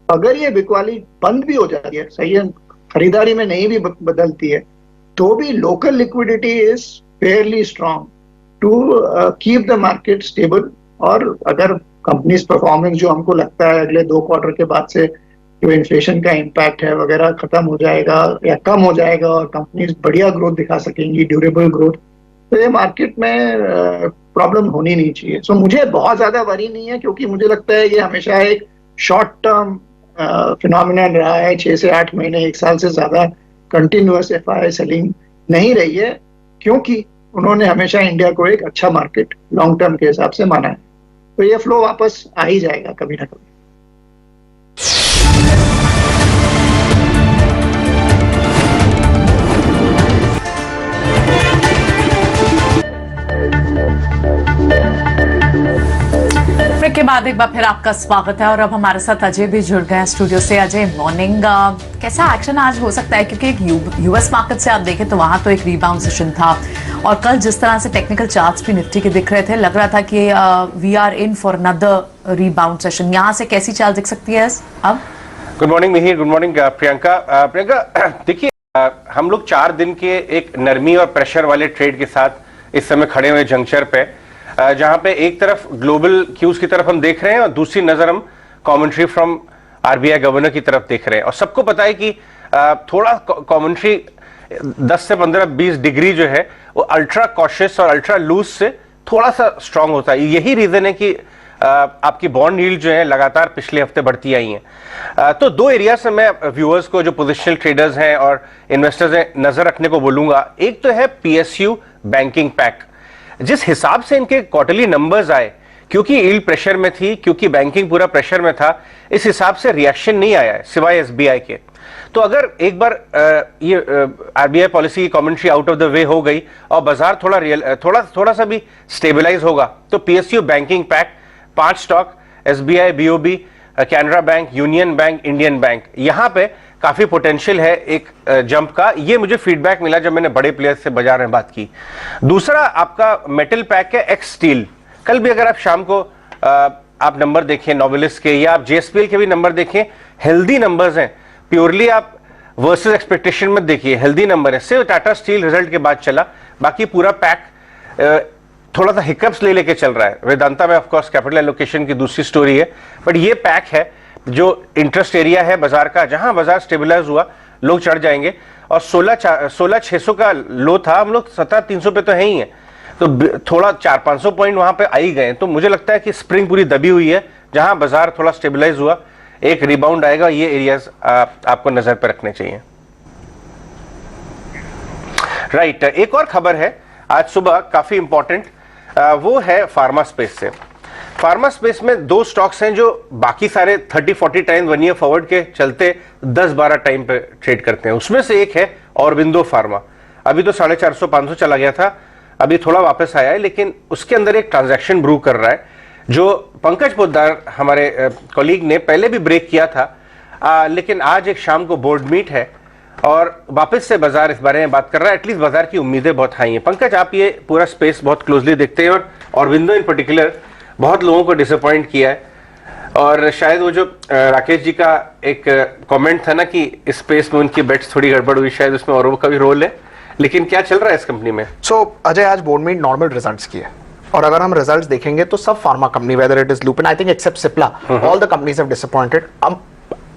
अगर ये बिकवाली बंद भी हो जाती है, सही है, खरीदारी में नहीं भी बदलती है, तो भी local liquidity is fairly strong to keep the market stable. और अगर कंपनीज परफॉर्मेंस जो हमको लगता है अगले 2 क्वार्टर के बाद से जो इन्फ्लेशन का इम्पैक्ट है वगैरह खत्म हो जाएगा या कम हो जाएगा और कंपनीज बढ़िया ग्रोथ दिखा सकेंगी, ड्यूरेबल ग्रोथ, तो ये मार्केट में प्रॉब्लम होनी नहीं चाहिए। सो मुझे बहुत ज्यादा वरी नहीं है, क्योंकि मुझे लगता है ये हमेशा एक शॉर्ट टर्म फिनोमिनन रहा है। 6 से 8 महीने, 1 साल से ज्यादा कंटिन्यूअस एफआईआई सेलिंग नहीं रही है, क्योंकि उन्होंने हमेशा इंडिया को एक अच्छा मार्केट लॉन्ग टर्म के हिसाब से माना है। तो ये फ्लो वापस आ ही जाएगा कभी ना कभी। ब्रेक के बाद एक बार फिर आपका स्वागत है और अब हमारे साथ अजय भी जुड़ गए हैं स्टूडियो से। अजय, मॉर्निंग कैसा एक्शन आज हो सकता है, क्योंकि एक यूएस मार्केट से आप देखें तो वहां तो एक रीबाउंड सेशन था और कल जिस तरह से टेक्निकल चार्ट्स भी निफ्टी के दिख रहे थे, लग रहा था कि we are in for another rebound session. यहाँ से कैसी चाल दिख सकती है अब? Good morning Mihir, good morning Priyanka. Priyanka देखिए, हम लोग 4 दिन के एक नरमी और प्रेशर वाले ट्रेड के साथ इस समय खड़े हुए जंक्चर पे, जहां पे एक तरफ ग्लोबल क्यूज की तरफ हम देख रहे हैं और दूसरी नजर हम कमेंट्री फ्रॉम आरबीआई गवर्नर की तरफ देख रहे हैं। और सबको पता है कि थोड़ा कमेंट्री 10 से 15-20 डिग्री जो है वो अल्ट्रा कॉशियस और अल्ट्रा लूज से थोड़ा सा स्ट्रांग होता है। यही रीजन है कि आपकी बॉन्ड यील्ड जो है लगातार पिछले हफ्ते बढ़ती आई हैं। तो 2 एरिया से मैं व्यूअर्स को, जो पोजिशनल ट्रेडर्स हैं और इन्वेस्टर्स हैं, नजर रखने को बोलूंगा। एक तो है पीएसयू बैंकिंग पैक। जिस हिसाब से इनके क्वार्टरली नंबर्स आए, क्योंकि यील्ड प्रेशर में थी, क्योंकि बैंकिंग पूरा प्रेशर में था, इस हिसाब से रिएक्शन नहीं आया है सिवाय एसबीआई के। तो अगर एक बार ये आरबीआई पॉलिसी की commentary out of the way हो गई और बाजार थोड़ा सा भी स्टेबलाइज होगा, तो PSU banking pack 5 stock, SBI, BOB, Canara bank, union bank, Indian bank, यहां पे काफी पोटेंशियल है एक जंप का। ये मुझे फीडबैक मिला जब मैंने बड़े प्लेयर्स से बाजार में बात की। दूसरा आपका मेटल पैक है एक्स स्टील। कल भी अगर आप शाम को आप नंबर देखें नोवेलिस के या आप जेएसपीएल के भी नंबर देखें, हेल्दी नंबर्स हैं। प्योरली आप वर्सेस एक्सपेक्टेशन मत देखिए, हेल्दी नंबर है। सिर्फ टाटा स्टील रिजल्ट के बाद चला, बाकी पूरा पैक थोड़ा सा हिकअप्स लेके चल रहा है। वेदांता में ऑफकोर्स कैपिटल एलोकेशन की दूसरी स्टोरी है, बट ये पैक है जो इंटरेस्ट एरिया है बाजार का, जहां बाजार स्टेबलाइज हुआ लोग चढ़ जाएंगे। और 16,600 का लो था, हम लोग 17,300 पे तो है ही है, तो थोड़ा 400-500 पॉइंट वहां पे आ ही गए। तो मुझे लगता है कि स्प्रिंग पूरी दबी हुई है, जहां बाजार थोड़ा स्टेबलाइज हुआ एक रिबाउंड आएगा। ये एरियाज आपको नजर पे रखने चाहिए। राइट, एक और खबर है आज सुबह काफी इंपॉर्टेंट, वो है फार्मा स्पेस से। फार्मा स्पेस में 2 स्टॉक्स हैं जो बाकी सारे 30-40 टाइम 1 ईयर फॉरवर्ड के चलते 10-12 टाइम पे ट्रेड करते हैं। उसमें से एक है ऑरबिंदो फार्मा। अभी तो 450-500 चला गया था, अभी थोड़ा वापस आया है, लेकिन उसके अंदर एक ट्रांजैक्शन ब्रू कर रहा है जो पंकज पोद्दार हमारे कॉलीग ने पहले भी ब्रेक किया था, लेकिन आज एक शाम को बोर्ड मीट है और वापस से बाजार इस बारे में बात कर रहा है। एटलीस्ट बाजार की उम्मीदें बहुत हाई हैं। पंकज, आप ये पूरा स्पेस बहुत क्लोजली देखते हैं और ऑरबिंदो इन पर्टिकुलर बहुत लोगों को डिसअपॉइंट किया है, और शायद वो जो राकेश जी का एक कमेंट था ना कि इस स्पेस में उनकी बेट्स थोड़ी गड़बड़ हुई, शायद उसमें औरों का भी रोल है। लेकिन क्या चल रहा है इस कंपनी में? अजय, आज बोर्ड में नॉर्मल रिजल्ट्स किए और अगर हम रिजल्ट्स देखेंगे तो सब pharma company, whether it is Lupin, I think except Cipla, all the companies have disappointed.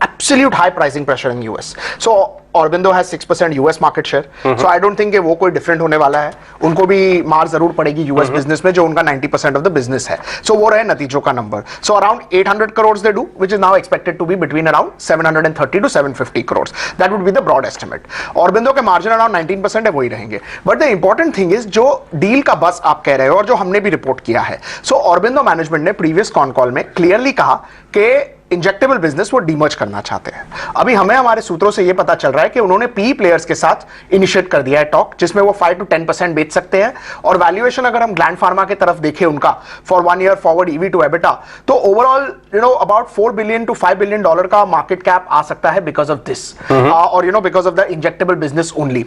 Absolute high pricing pressure in US. So Aurobindo has 6% US market share. So I don't think कि वो कोई different होने वाला है। उनको भी मार जरूर पड़ेगी US business में, जो उनका 90% of the business है। So वो रहे नतीजों का number. So around 800 crores they do, which is now expected to be between around 730 to 750 crores. That would be the broad estimate. Aurobindo के margin around 19% है, वही रहेंगे। But the important thing is जो deal का बस आप कह रहे हो और जो हमने भी रिपोर्ट किया है, so Aurobindo मैनेजमेंट ने प्रीवियस कॉन कॉल में क्लियरली कहा कि इंजेक्टेबल बिजनेस वो डीमर्ज करना चाहते हैं। अभी हमें हमारे सूत्रों से ये पता चल रहा है कि उन्होंने पी प्लेयर्स के साथ इनिशिएट कर दिया है टॉक, जिसमें वो 5 to 10% बेच सकते हैं। और वैल्यूएशन अगर हम ग्लैंड फार्मा की तरफ देखें उनका for 1 year forward EV to EBITDA, तो overall about $4 billion to $5 billion का मार्केट कैप आ सकता है बिकॉज ऑफ दिस, और because of the injectable business only.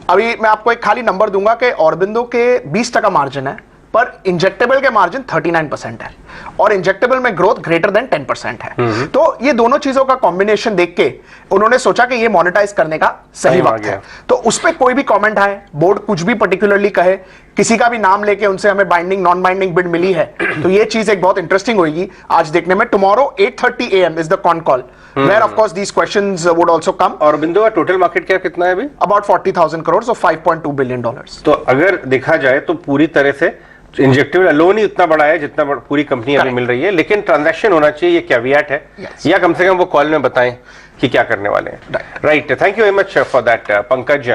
अभी मैं आपको एक खाली नंबर दूंगा कि ऑरबिंदो के 20% मार्जिन है, पर इंजेक्टेबल के मार्जिन 39% है और इंजेक्टेबल में ग्रोथ ग्रेटर देन 10% है। तो ये दोनों चीजों का कॉम्बिनेशन देख के उन्होंने सोचा कि ये मोनेटाइज करने का सही वक्त है। तो उस पर कोई भी कमेंट आए, बोर्ड कुछ भी पर्टिकुलरली कहे, किसी का भी नाम लेके उनसे हमें बाइंडिंग नॉन बाइंडिंग बिड मिली है, तो ये चीज एक बहुत इंटरेस्टिंग होगी आज देखने में. Tomorrow 8:30 AM is the con call, where of course these questions would also come. और बिंदु का टोटल मार्केट कैप कितना है अभी? About 40,000 crores or $5.2 billion. तो अगर देखा जाए तो पूरी तरह से इंजेक्टेबल अलोन ही उतना बड़ा है जितना पूरी कंपनी अभी मिल रही है, लेकिन ट्रांजैक्शन होना चाहिए, ये कैविएट है. या कम से कम वो कॉल में बताएं कि क्या करने वाले हैं. Right, thank you very much for that Pankaj.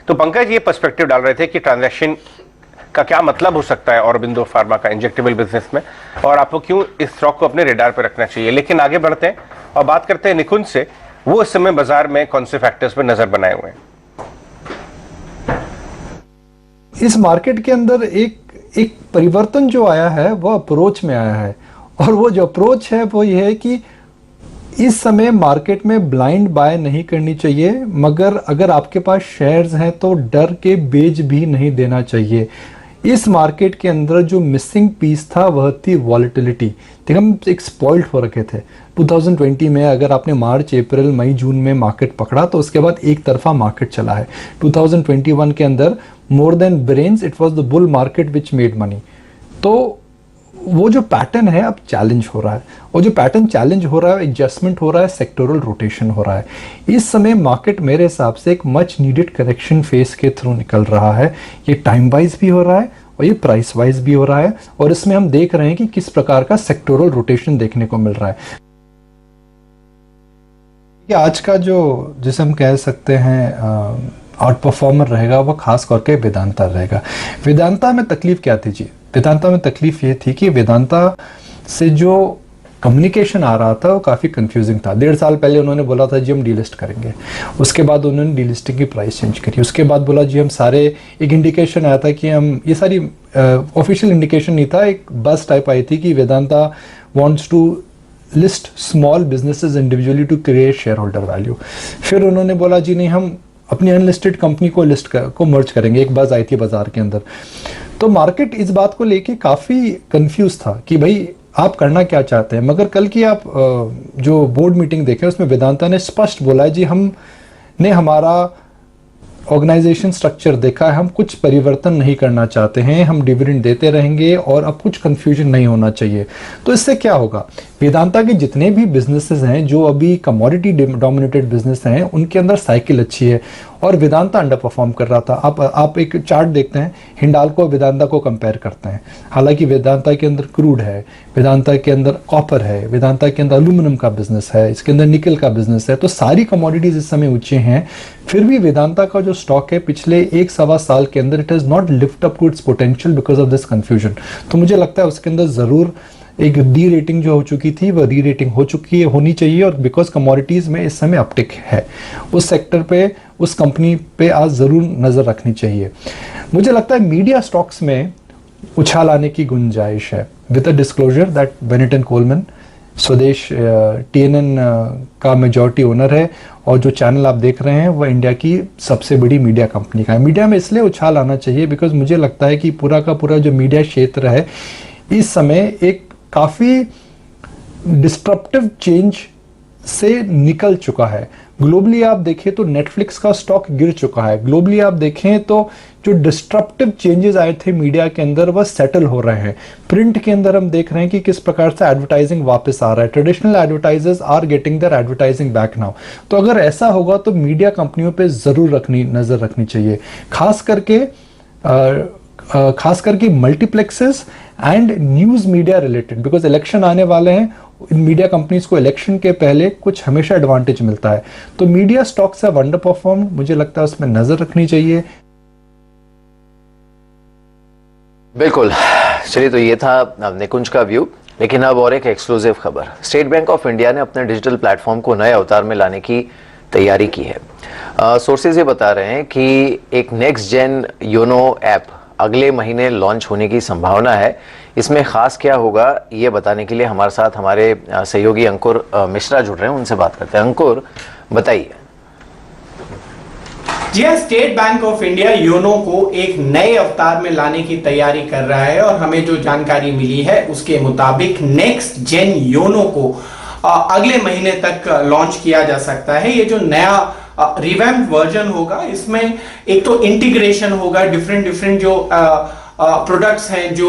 तो पंकज ये पर्सपेक्टिव डाल रहे थे कि ट्रांजैक्शन का क्या मतलब हो सकता है औरबिंदो फार्मा का इंजेक्टेबल बिजनेस में, और आपको क्यों इस स्टॉक को अपने रेडार पर रखना चाहिए. लेकिन आगे बढ़ते हैं और बात करते हैं निकुंज से, वो इस समय बाजार में कौन से फैक्टर्स पर नजर बनाए हुए हैं. इस मार्केट के अंदर एक परिवर्तन जो आया है वो अप्रोच में आया है, और वो जो अप्रोच है वो ये है कि इस समय मार्केट में ब्लाइंड बाय नहीं करनी चाहिए, मगर अगर आपके पास शेयर्स हैं तो डर के बेच भी नहीं देना चाहिए. इस मार्केट के अंदर जो मिसिंग पीस था वह थी वॉलेटिलिटी. देखिए, हम एक स्पॉइल्ड हो रखे थे 2020 में. अगर आपने मार्च, अप्रैल, मई, जून में मार्केट पकड़ा तो उसके बाद एक तरफा मार्केट चला है. 2021 के अंदर more than brains it was the bull market which made money. तो वो जो पैटर्न है अब चैलेंज हो रहा है, और जो पैटर्न चैलेंज हो रहा है, एडजस्टमेंट हो रहा है, सेक्टोरल रोटेशन हो रहा है. इस समय मार्केट मेरे हिसाब से एक मच नीडेड करेक्शन फेज के थ्रू निकल रहा है. ये टाइम वाइज भी हो रहा है और ये प्राइस वाइज भी हो रहा है, और इसमें हम देख रहे हैं कि किस प्रकार का सेक्टोरल रोटेशन देखने को मिल रहा है. आज का जो जिसे हम कह सकते हैं आउट परफॉर्मर रहेगा वो खास करके वेदांता रहेगा. वेदांता में तकलीफ क्या थी जी? वेदांता में तकलीफ ये थी कि वेदांता से जो कम्युनिकेशन आ रहा था वो काफ़ी कंफ्यूजिंग था. 1.5 साल पहले उन्होंने बोला था जी हम डीलिस्ट करेंगे, उसके बाद उन्होंने डीलिस्टिंग की प्राइस चेंज करी, उसके बाद बोला जी हम सारे, एक इंडिकेशन आया था कि हम, ये सारी ऑफिशियल इंडिकेशन नहीं था, एक बस टाइप आई थी कि Vedanta wants to list small businesses individually to create shareholder value. फिर उन्होंने बोला जी नहीं, हम अपनी अनलिस्टेड कंपनी को को मर्ज करेंगे. एक बज आई थी बाजार के अंदर. तो मार्केट इस बात को लेके काफ़ी कंफ्यूज था कि भाई आप करना क्या चाहते हैं. मगर कल की आप जो बोर्ड मीटिंग देखें उसमें वेदांता ने स्पष्ट बोला है जी हमने हमारा ऑर्गेनाइजेशन स्ट्रक्चर देखा है, हम कुछ परिवर्तन नहीं करना चाहते हैं, हम डिविडेंड देते रहेंगे और अब कुछ कंफ्यूजन नहीं होना चाहिए. तो इससे क्या होगा, वेदांता के जितने भी बिजनेसेस हैं जो अभी कमोडिटी डोमिनेटेड बिजनेस हैं उनके अंदर साइकिल अच्छी है, और वेदांता अंडर परफॉर्म कर रहा था. आप एक चार्ट देखते हैं, हिंडाल्को और वेदांता को कंपेयर करते हैं. हालांकि वेदांता के अंदर क्रूड है, वेदांता के अंदर कॉपर है, वेदांता के अंदर एल्यूमिनियम का बिजनेस है, इसके अंदर निकल का बिजनेस है. तो सारी कमोडिटीज इस समय ऊंचे हैं. फिर भी वेदांता का जो स्टॉक है पिछले 1-1.25 साल के अंदर it has not lift up to its potential because of this confusion. तो मुझे लगता है उसके अंदर जरूर एक डी रेटिंग जो हो चुकी थी वह री रेटिंग हो चुकी है, होनी चाहिए. और बिकॉज कमोडिटीज में इस समय अपटिक है, उस सेक्टर पे, उस कंपनी पे आज जरूर नजर रखनी चाहिए. मुझे लगता है मीडिया स्टॉक्स में उछाल आने की गुंजाइश है with a disclosure that Bennett and Colman स्वदेश TNN का मेजॉरिटी ओनर है, और जो चैनल आप देख रहे हैं वह इंडिया की सबसे बड़ी मीडिया कंपनी का है. मीडिया में इसलिए उछाल आना चाहिए बिकॉज मुझे लगता है कि पूरा का पूरा जो मीडिया क्षेत्र है इस समय एक काफ़ी डिस्ट्रप्टिव चेंज से निकल चुका है. ग्लोबली आप देखें तो नेटफ्लिक्स का स्टॉक गिर चुका है. ग्लोबली आप देखें तो जो डिस्ट्रप्टिव चेंजेस आए थे मीडिया के अंदर वह सेटल हो रहे हैं. प्रिंट के अंदर हम देख रहे हैं कि किस प्रकार से एडवर्टाइजिंग वापस आ रहा है. Traditional advertisers are getting their advertising back now. तो अगर ऐसा होगा तो मीडिया कंपनियों पे जरूर नजर रखनी चाहिए, खास करके multiplexes and news media related, because election आने वाले हैं. इन मीडिया कंपनीज को इलेक्शन के पहले कुछ हमेशा एडवांटेज मिलता है. तो media stocks have under perform, मुझे लगता है उसमें नजर रखनी चाहिए. बिल्कुल. चलिए, तो ये था निकुंज का व्यू. लेकिन अब और एक एक्सक्लूसिव खबर. स्टेट बैंक ऑफ इंडिया ने अपने डिजिटल प्लेटफॉर्म को नए अवतार में लाने की तैयारी की है. सोर्सेज ये बता रहे हैं कि एक नेक्स्ट जेन योनो ऐप अगले महीने लॉन्च होने की संभावना है. इसमें खास क्या होगा ये बताने के लिए हमारे साथ हमारे सहयोगी अंकुर मिश्रा जुड़ रहे हैं, उनसे बात करते हैं. अंकुर, बताइए. जी हाँ, state bank of India YONO को एक नए अवतार में लाने की तैयारी कर रहा है, और हमें जो जानकारी मिली है उसके मुताबिक नेक्स्ट जेन योनो को अगले महीने तक लॉन्च किया जा सकता है. ये जो नया रिवैम्प वर्जन होगा इसमें एक तो इंटीग्रेशन होगा डिफरेंट जो प्रोडक्ट्स हैं जो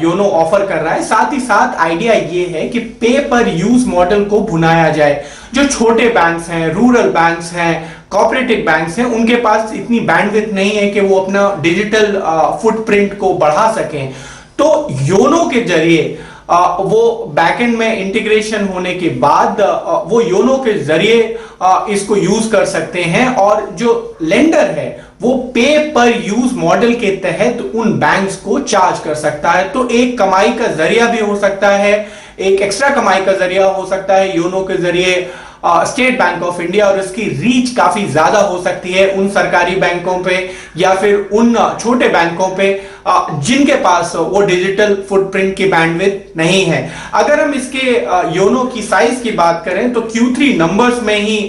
योनो ऑफर कर रहा है। साथ ही साथ आइडिया ये है कि पे पर यूज मॉडल को भुनाया जाए। जो छोटे बैंक्स हैं, रूरल बैंक्स हैं, कोऑपरेटिव बैंक्स हैं, उनके पास इतनी बैंडविड्थ नहीं है कि वो अपना डिजिटल फुटप्रिंट को बढ़ा सकें, तो योनो के जरिए वो बैकएंड में इंटीग्रेशन होने के बाद वो योनो के जरिए इसको यूज कर सकते हैं और जो लेंडर है वो पे पर यूज मॉडल के तहत उन बैंक्स को चार्ज कर सकता है। तो एक कमाई का जरिया भी हो सकता है, एक एक्स्ट्रा कमाई का जरिया हो सकता है योनो के जरिए स्टेट बैंक ऑफ इंडिया, और इसकी रीच काफी ज्यादा हो सकती है उन सरकारी बैंकों पे या फिर उन छोटे बैंकों पे जिनके पास वो डिजिटल फुटप्रिंट की बैंडविड्थ नहीं है। अगर हम इसके योनो की साइज की बात करें तो Q3 नंबर्स में ही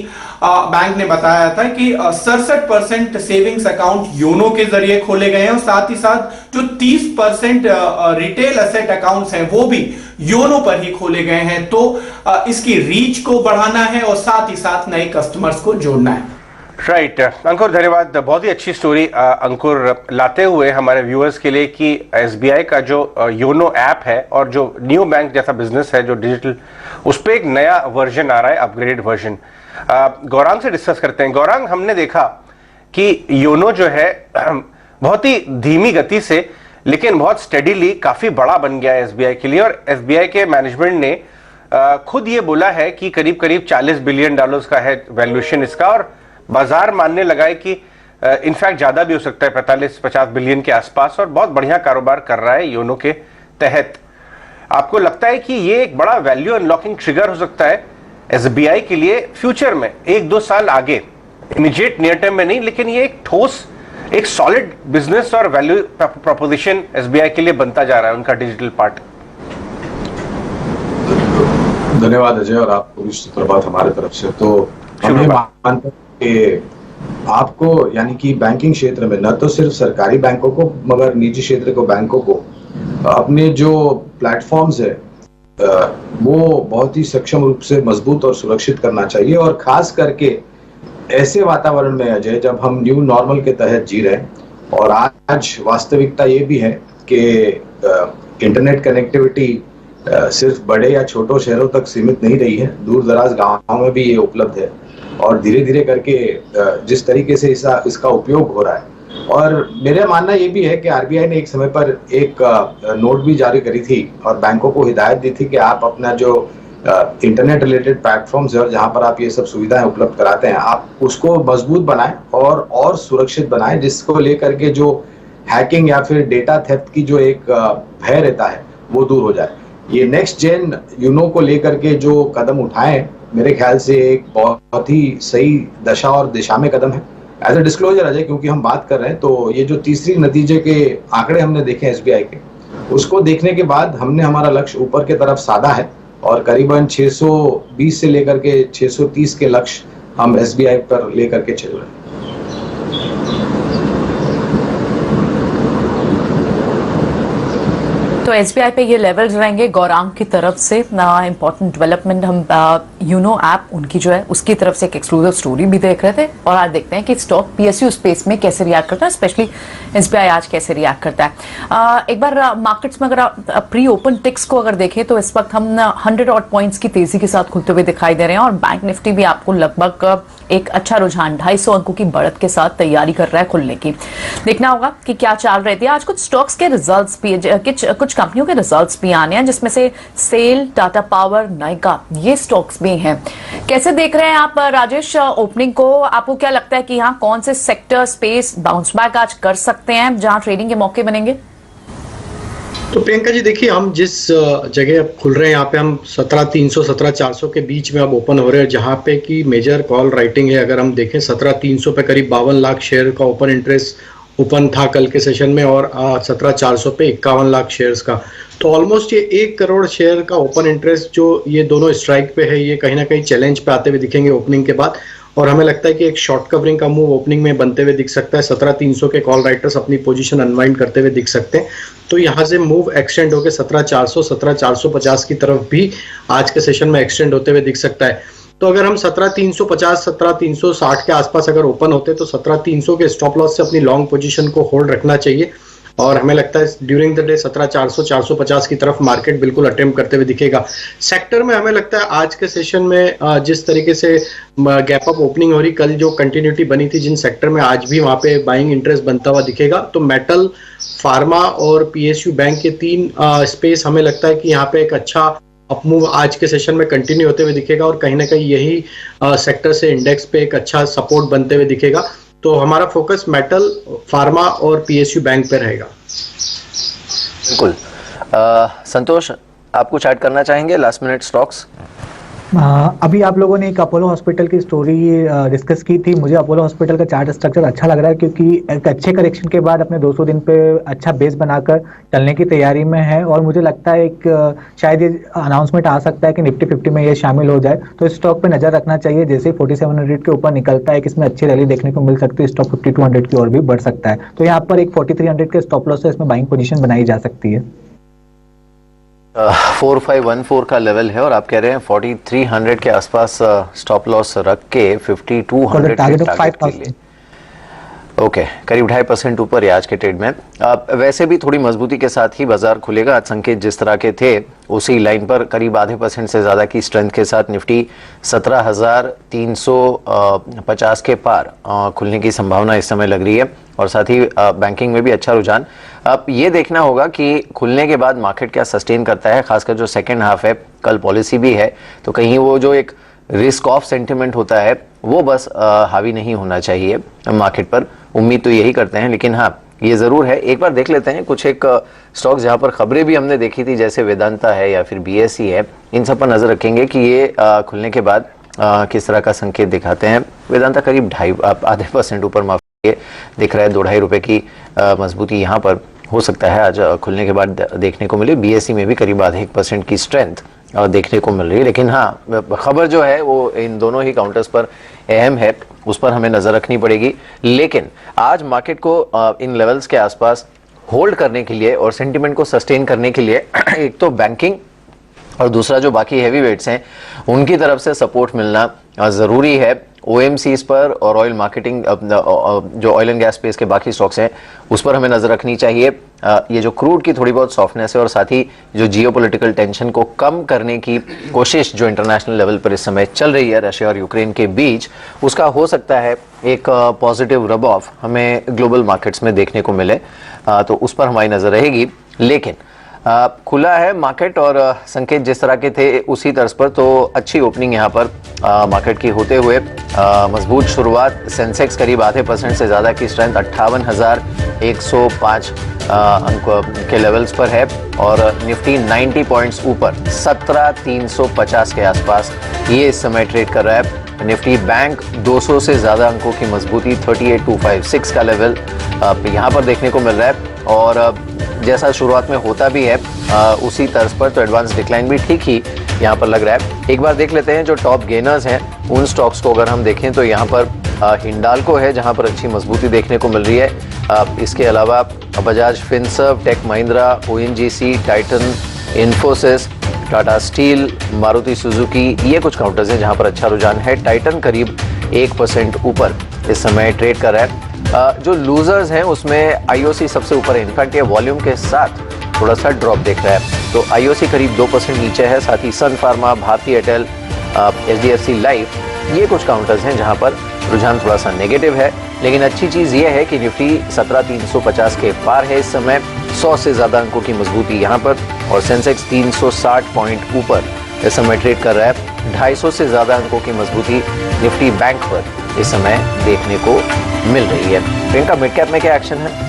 बैंक ने बताया था कि 67% सेविंग्स अकाउंट योनो के जरिए खोले गए हैं और साथ ही साथ जो 30% रिटेल एसेट अकाउंट्स हैं वो भी योनो पर ही खोले गए हैं। तो इसकी रीच को बढ़ाना है और साथ ही साथ नए कस्टमर्स को जोड़ना है। राइट अंकुर, धन्यवाद। बहुत ही अच्छी स्टोरी अंकुर लाते हुए हमारे व्यूअर्स के लिए कि SBI का जो योनो ऐप है और जो न्यू बैंक जैसा बिजनेस है जो डिजिटल, उस पर एक नया वर्जन आ रहा है, अपग्रेडेड वर्जन। गौरांग से डिस्कस करते हैं। गौरांग, हमने देखा कि योनो जो है बहुत ही धीमी गति से लेकिन बहुत स्टेडीली काफी बड़ा बन गया है SBI के लिए, और SBI के मैनेजमेंट ने खुद ये बोला है कि करीब करीब $40 बिलियन का है वैल्यूएशन इसका, और बाजार मानने लगा है कि इनफैक्ट ज्यादा भी हो सकता है, 45-50 बिलियन के आसपास, और बहुत बढ़िया कारोबार कर रहा है योनो के तहत। आपको लगता है कि ये एक बड़ा वैल्यू अनलॉकिंग ट्रिगर हो सकता है SBI के लिए फ्यूचर में, 1-2 साल आगे, इमीडिएट नियर टर्म में नहीं, लेकिन ये एक ठोस, एक सॉलिड बिजनेस और वैल्यू प्रोपोजिशन SBI के लिए बनता जा रहा है उनका डिजिटल पार्ट? धन्यवाद अजय, और आपको भी सुप्रभात हमारे तरफ से। तो हम मानते हैं कि आपको, यानी कि बैंकिंग क्षेत्र में न तो सिर्फ सरकारी बैंकों को मगर निजी क्षेत्र को बैंकों को अपने जो प्लेटफॉर्म्स है वो बहुत ही सक्षम रूप से मजबूत और सुरक्षित करना चाहिए, और खास करके ऐसे वातावरण में अजय जब हम न्यू नॉर्मल के तहत जी रहे हैं, और आज वास्तविकता ये भी है कि इंटरनेट कनेक्टिविटी सिर्फ बड़े या छोटे शहरों तक सीमित नहीं रही है, दूर दराज गाँव में भी ये उपलब्ध है, और धीरे धीरे करके जिस तरीके से इसका उपयोग हो रहा है। और मेरा मानना ये भी है कि RBI ने एक समय पर एक नोट भी जारी करी थी और बैंकों को हिदायत दी थी कि आप अपना जो इंटरनेट रिलेटेड प्लेटफॉर्म्स है और जहां पर आप ये सब सुविधाएं उपलब्ध कराते हैं, आप उसको मजबूत बनाएं और सुरक्षित बनाएं, जिसको लेकर के जो हैकिंग या फिर डेटा थेफ्ट की जो एक भय रहता है वो दूर हो जाए। ये नेक्स्ट जेन योनो को लेकर के जो कदम उठाए, मेरे ख्याल से एक बहुत ही सही दशा और दिशा में कदम है। एज ए डिस्क्लोजर अजय, क्योंकि हम बात कर रहे हैं, तो ये जो तीसरी नतीजे के आंकड़े हमने देखे SBI के, उसको देखने के बाद हमने हमारा लक्ष्य ऊपर के तरफ साधा है और करीबन 620 से लेकर के 630 के लक्ष्य हम SBI पर लेकर के चल रहे हैं। तो SBI पे ये लेवल्स रहेंगे गौरांग की तरफ से। इंपॉर्टेंट डेवलपमेंट हम यूनो ऐप उनकी जो है उसकी तरफ से एक एक्सक्लूसिव स्टोरी भी देख रहे थे, और आज देखते हैं कि स्टॉक PSU स्पेस में कैसे रिएक्ट करता है, स्पेशली SBI आज कैसे रिएक्ट करता है। एक बार मार्केट्स में अगर प्री ओपन टिक्स को अगर देखें तो इस वक्त हम 100 ऑड पॉइंट्स की तेजी के साथ खुलते हुए दिखाई दे रहे हैं, और बैंक निफ्टी भी आपको लगभग एक अच्छा रुझान 250 अंकों की बढ़त के साथ तैयारी कर रहा है खुलने की। देखना होगा कि क्या चाल रहे थे। आज कुछ स्टॉक्स के रिजल्ट्स भी, कुछ कंपनियों के रिजल्ट्स भी आने हैं, जिसमें से सेल, टाटा पावर, नाइका, ये स्टॉक्स भी हैं। कैसे देख रहे हैं आप राजेश ओपनिंग को? आपको क्या लगता है कि यहाँ कौन से सेक्टर, स्पेस बाउंस बैक आज कर सकते हैं जहां ट्रेडिंग के मौके बनेंगे? तो प्रियंका जी देखिए, हम जिस जगह अब खुल रहे हैं यहाँ पे हम 17,300 17,400 के बीच में अब ओपन हो रहे हैं, जहाँ पे की मेजर कॉल राइटिंग है। अगर हम देखें 17,300 पे करीब 52 लाख शेयर का ओपन इंटरेस्ट ओपन था कल के सेशन में, और 17,400 पे 51 लाख शेयर्स का। तो ऑलमोस्ट ये 1 करोड़ शेयर का ओपन इंटरेस्ट जो ये दोनों स्ट्राइक पे है, ये कहीं ना कहीं चैलेंज पे आते हुए दिखेंगे ओपनिंग के बाद, और हमें लगता है कि एक शॉर्ट कवरिंग का मूव ओपनिंग में बनते हुए दिख सकता है। 17,300 के कॉल राइटर्स अपनी पोजीशन अनवाइंड करते हुए दिख सकते हैं। तो यहाँ से मूव एक्सटेंड होकर 17,400 17,450 की तरफ भी आज के सेशन में एक्सटेंड होते हुए दिख सकता है। तो अगर हम 17,350 17,360 के आसपास अगर ओपन होते तो 17,300 के स्टॉप लॉस से अपनी लॉन्ग पोजीशन को होल्ड रखना चाहिए। और हमें लगता है ड्यूरिंग द डे 17,400 450 की तरफ मार्केट बिल्कुल अटेम्प्ट करते हुए दिखेगा। सेक्टर में हमें लगता है आज के सेशन में जिस तरीके से गैप अप ओपनिंग हो रही, कल जो कंटिन्यूटी बनी थी जिन सेक्टर में, आज भी वहां पे बाइंग इंटरेस्ट बनता हुआ दिखेगा। तो मेटल, फार्मा और पीएसयू बैंक के तीन स्पेस हमें लगता है कि यहाँ पे एक अच्छा अपमूव आज के सेशन में कंटिन्यू होते हुए दिखेगा और कहीं ना कहीं यही सेक्टर से इंडेक्स पे एक अच्छा सपोर्ट बनते हुए दिखेगा। तो हमारा फोकस मेटल, फार्मा और पीएसयू बैंक पे रहेगा। बिल्कुल। संतोष, आप कुछ ऐड करना चाहेंगे लास्ट मिनट स्टॉक्स? अभी आप लोगों ने एक अपोलो हॉस्पिटल की स्टोरी डिस्कस की थी। मुझे अपोलो हॉस्पिटल का चार्ट स्ट्रक्चर अच्छा लग रहा है क्योंकि एक अच्छे करेक्शन के बाद अपने 200 दिन पे अच्छा बेस बनाकर चलने की तैयारी में है और मुझे लगता है एक शायद ये अनाउंसमेंट आ सकता है कि निफ्टी 50 में ये शामिल हो जाए। तो इस स्टॉक पे नजर रखना चाहिए। जैसे 4700 के ऊपर निकलता है कि इसमें अच्छी रैली देखने को मिल सकती है, स्टॉक 5200 की ओर भी बढ़ सकता है। तो यहाँ पर एक 4300 के स्टॉप लॉस से इसमें बाइंग पोजीशन बनाई जा सकती है। 4514 का लेवल है और आप कह रहे हैं 4300 के आसपास स्टॉप लॉस रख के 5200 टारगेट के लिए। ओके, करीब 2.5% ऊपर है आज के ट्रेड में। वैसे भी थोड़ी मजबूती के साथ ही बाजार खुलेगा। आज संकेत जिस तरह के थे उसी लाइन पर करीब आधे % से ज्यादा की स्ट्रेंथ के साथ निफ्टी 17,350 के पार खुलने की संभावना इस समय लग रही है और साथ ही बैंकिंग में भी अच्छा रुझान। अब ये देखना होगा कि खुलने के बाद मार्केट क्या सस्टेन करता है, खासकर जो सेकेंड हाफ है, कल पॉलिसी भी है, तो कहीं वो जो एक रिस्क ऑफ सेंटिमेंट होता है वो बस हावी नहीं होना चाहिए मार्केट पर। उम्मीद तो यही करते हैं, लेकिन हाँ ये जरूर है। एक बार देख लेते हैं कुछ एक स्टॉक्स जहां पर खबरें भी हमने देखी थी, जैसे वेदांता है या फिर बीएसई है, इन सब पर नजर रखेंगे कि ये खुलने के बाद किस तरह का संकेत दिखाते हैं। वेदांता करीब आधे % ऊपर माफी दिख रहा है, 2-2.5 रुपए की मजबूती यहाँ पर हो सकता है आज खुलने के बाद देखने को मिले। बीएसई में भी करीब आधे 1% की स्ट्रेंथ देखने को मिल रही है, लेकिन हाँ खबर जो है वो इन दोनों ही काउंटर्स पर अहम है, उस पर हमें नजर रखनी पड़ेगी। लेकिन आज मार्केट को इन लेवल्स के आसपास होल्ड करने के लिए और सेंटिमेंट को सस्टेन करने के लिए एक तो बैंकिंग और दूसरा जो बाकी हैवी वेट्स हैं उनकी तरफ से सपोर्ट मिलना जरूरी है। ओएमसीज पर और ऑयल मार्केटिंग, जो ऑयल एंड गैस स्पेस के बाकी स्टॉक्स हैं उस पर हमें नजर रखनी चाहिए। ये जो क्रूड की थोड़ी बहुत सॉफ्टनेस है और साथ ही जो जियोपॉलिटिकल टेंशन को कम करने की कोशिश जो इंटरनेशनल लेवल पर इस समय चल रही है रशिया और यूक्रेन के बीच, उसका हो सकता है एक पॉजिटिव रब ऑफ हमें ग्लोबल मार्केट्स में देखने को मिले, तो उस पर हमारी नजर रहेगी। लेकिन खुला है मार्केट और संकेत जिस तरह के थे उसी तर्ज पर, तो अच्छी ओपनिंग यहाँ पर मार्केट की होते हुए मजबूत शुरुआत। सेंसेक्स करीब आधे % से ज्यादा की स्ट्रेंथ 58,105 अंक के लेवल्स पर है और निफ्टी 90 पॉइंट्स ऊपर 17,350 के आसपास ये इस समय ट्रेड कर रहा है। निफ्टी बैंक 200 से ज्यादा अंकों की मजबूती 38,256 का लेवल यहाँ पर देखने को मिल रहा है और जैसा शुरुआत में होता भी है उसी तर्ज पर, तो एडवांस डिक्लाइन भी ठीक ही यहाँ पर लग रहा है। एक बार देख लेते हैं जो टॉप गेनर्स हैं उन स्टॉक्स को अगर हम देखें तो यहाँ पर हिंडाल्को है जहाँ पर अच्छी मजबूती देखने को मिल रही है। इसके अलावा Bajaj Finserv, Tech Mahindra, ONGC, Titan, Infosys, Tata Steel, Maruti Suzuki, ये कुछ काउंटर्स हैं जहाँ पर अच्छा रुझान है। टाइटन करीब 1% ऊपर इस समय ट्रेड कर रहा है। जो लूजर्स हैं उसमें आईओसी सबसे ऊपर है, इनफैक्ट ये वॉल्यूम के साथ थोड़ा सा ड्रॉप देख रहा है, तो आईओसी करीब 2% नीचे है। साथ ही सन फार्मा, भारती एयरटेल, एचडीएफसी लाइफ, ये कुछ काउंटर्स हैं जहां पर रुझान थोड़ा सा नेगेटिव है। लेकिन अच्छी चीज ये है कि निफ्टी 17,350 के पार है इस समय, 100 से ज्यादा अंकों की मजबूती यहाँ पर और सेंसेक्स 360 पॉइंट ऊपर इस समय ट्रेड कर रहा है। 250 से ज्यादा अंकों की मजबूती निफ्टी बैंक पर इस समय देखने को मिल रही है। प्रियंका, मिड कैप में क्या एक्शन है?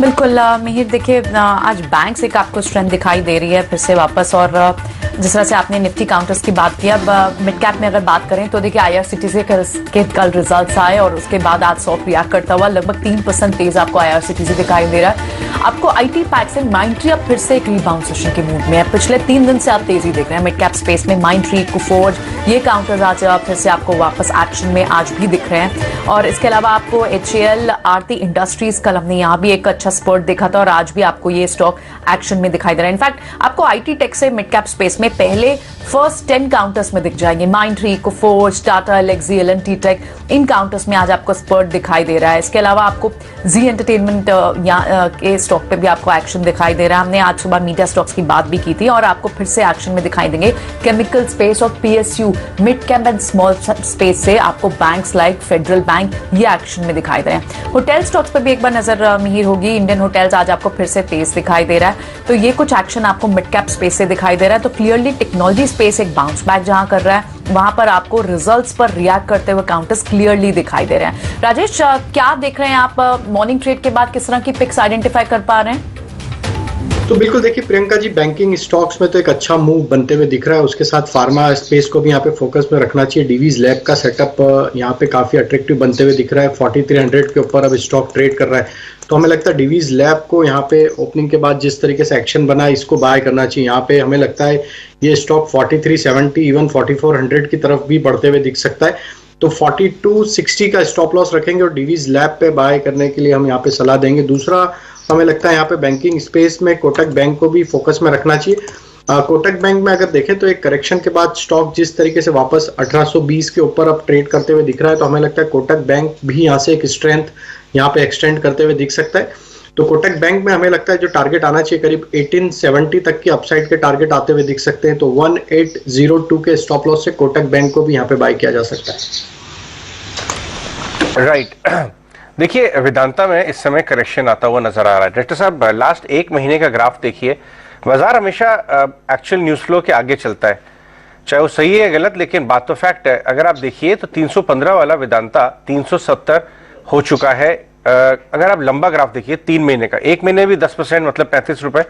बिल्कुल मिहिर, देखिए आज बैंक से आपको स्ट्रेंथ दिखाई दे रही है फिर से वापस, और जिस तरह से आपने निफ्टी काउंटर्स की बात की, अब मिड कैप में अगर बात करें तो देखिए आईआरसीटीसी के कल रिजल्ट्स आए और उसके बाद आज स्टॉक रिएक्ट करता हुआ लगभग 3% तेज आपको आईआरसीटीसी दिखाई दे रहा है। आपको आईटी पैक्स एंड माइंडट्री अब फिर से एक रीबाउंड सेशन के मूड में है। पिछले 3 दिन से आप तेजी देख रहे हैं मिड कैप स्पेस में। माइंडट्री, कुफोर्ज, ये काउंटर्स आज फिर से आपको वापस एक्शन में आज भी दिख रहे हैं और इसके अलावा आपको एचएएल, आरती इंडस्ट्रीज, कल हमने यहाँ भी एक अच्छा स्पर्ट देखा था और आज भी आपको ये स्टॉक एक्शन में दिखाई दे रहा है। इनफैक्ट आपको आईटी टेक से मिड कैप स्पेस में हमें पहले फर्स्ट 10 काउंटर्स में दिख जाएंगे। माइंडट्री, कोफोर्ज, टाटा एलेक्सी, एल&टी टेक, इन काउंटर्स में आज आपको स्पर्ट दिखाई दे रहा है। इसके अलावा आपको जी एंटरटेनमेंट के स्टॉक पे भी आपको एक्शन दिखाई दे रहा है। हमने आज सुबह मीडिया स्टॉक्स की बात भी की थी और आपको फिर से एक्शन में दिखाई देंगे केमिकल स्पेस और PSU, mid cap and small space से आपको बैंक्स लाइक फेडरल बैंक ये एक्शन में दिखाई दे रहे हैं। होटल स्टॉक्स पे भी एक बार नजर मिहिर होगी। इंडियन होटल्स आज आपको फिर से तेज दिखाई दे रहा है, तो ये कुछ एक्शन आपको मिड कैप स्पेस से दिखाई दे रहा है। तो क्लियरली टेक्नोलॉजी स्पेस एक बाउंस बैक जहां कर रहा है, वहां पर आपको रिजल्ट्स पर रिएक्ट करते हुए काउंटर्स क्लियरली दिखाई दे रहे हैं। राजेश, क्या देख रहे हैं आप मॉर्निंग ट्रेड के बाद, किस तरह की पिक्स आइडेंटिफाई कर पा रहे हैं? तो बिल्कुल देखिए प्रियंका जी, बैंकिंग स्टॉक्स में तो एक अच्छा मूव बनते हुए दिख रहा है। उसके साथ फार्मा स्पेस को भी यहाँ पे फोकस में रखना चाहिए। डीवीज लैब का सेटअप यहाँ पे काफी अट्रैक्टिव बनते हुए दिख रहा है। 4300 के ऊपर अब स्टॉक ट्रेड कर रहा है, तो हमें लगता है डीवीज लैब को यहाँ पे ओपनिंग के बाद जिस तरीके से एक्शन बना, इसको बाय करना चाहिए। यहाँ पे हमें लगता है ये स्टॉक 4370 इवन 4400 की तरफ भी बढ़ते हुए दिख सकता है। तो 4260 का स्टॉप लॉस रखेंगे और डीवीज लैब पे बाय करने के लिए हम यहाँ पे सलाह देंगे। दूसरा हमें लगता है यहाँ पे बैंकिंग स्पेस में कोटक बैंक को भी फोकस में रखना चाहिए। कोटक बैंक में अगर देखें तो एक करेक्शन के बाद स्टॉक जिस तरीके से वापस 1820 के ऊपर अब ट्रेड करते हुए दिख रहा है, तो हमें लगता है कोटक बैंक भी यहाँ से एक स्ट्रेंथ यहाँ पे एक्सटेंड करते हुए दिख सकता है। तो कोटक बैंक में हमें लगता है जो टारगेट आना चाहिए करीब 1870 तक की अपसाइड के टारगेट आते हुए दिख सकते हैं। तो 1802 के स्टॉप लॉस से कोटक बैंक को भी यहाँ पे बाय किया जा सकता है। राइट देखिए, वेदांता में इस समय करेक्शन आता हुआ नजर आ रहा है। डायरेक्टर साहब, लास्ट एक महीने का ग्राफ देखिए, बाजार हमेशा एक्चुअल न्यूज फ्लो के आगे चलता है, चाहे वो सही है गलत, लेकिन बात तो फैक्ट है। अगर आप देखिए तो 315 वाला वेदांता 370 हो चुका है। अगर आप लंबा ग्राफ देखिए 3 महीने का, एक महीने भी 10% मतलब 35 रुपए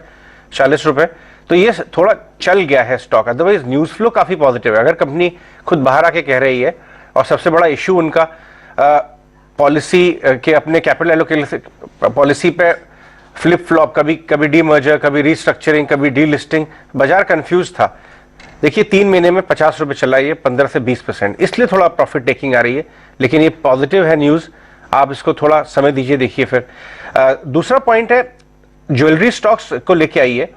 40 रुपए, तो ये थोड़ा चल गया है स्टॉक। अदरवाइज न्यूज फ्लो काफी पॉजिटिव है। अगर कंपनी खुद बाहर आके कह रही है, और सबसे बड़ा इश्यू उनका पॉलिसी के अपने कैपिटल एलोकेशन पॉलिसी पे फ्लिप फ्लॉप, कभी डीमर्जर, कभी रीस्ट्रक्चरिंग, कभी डीलिस्टिंग, बाजार कंफ्यूज था। देखिए 3 महीने में 50 रुपए चला, ये 15 से 20%, इसलिए थोड़ा प्रॉफिट टेकिंग आ रही है, लेकिन ये पॉजिटिव है न्यूज। आप इसको थोड़ा समय दीजिए, देखिए फिर। दूसरा पॉइंट है ज्वेलरी स्टॉक्स को लेके आइए,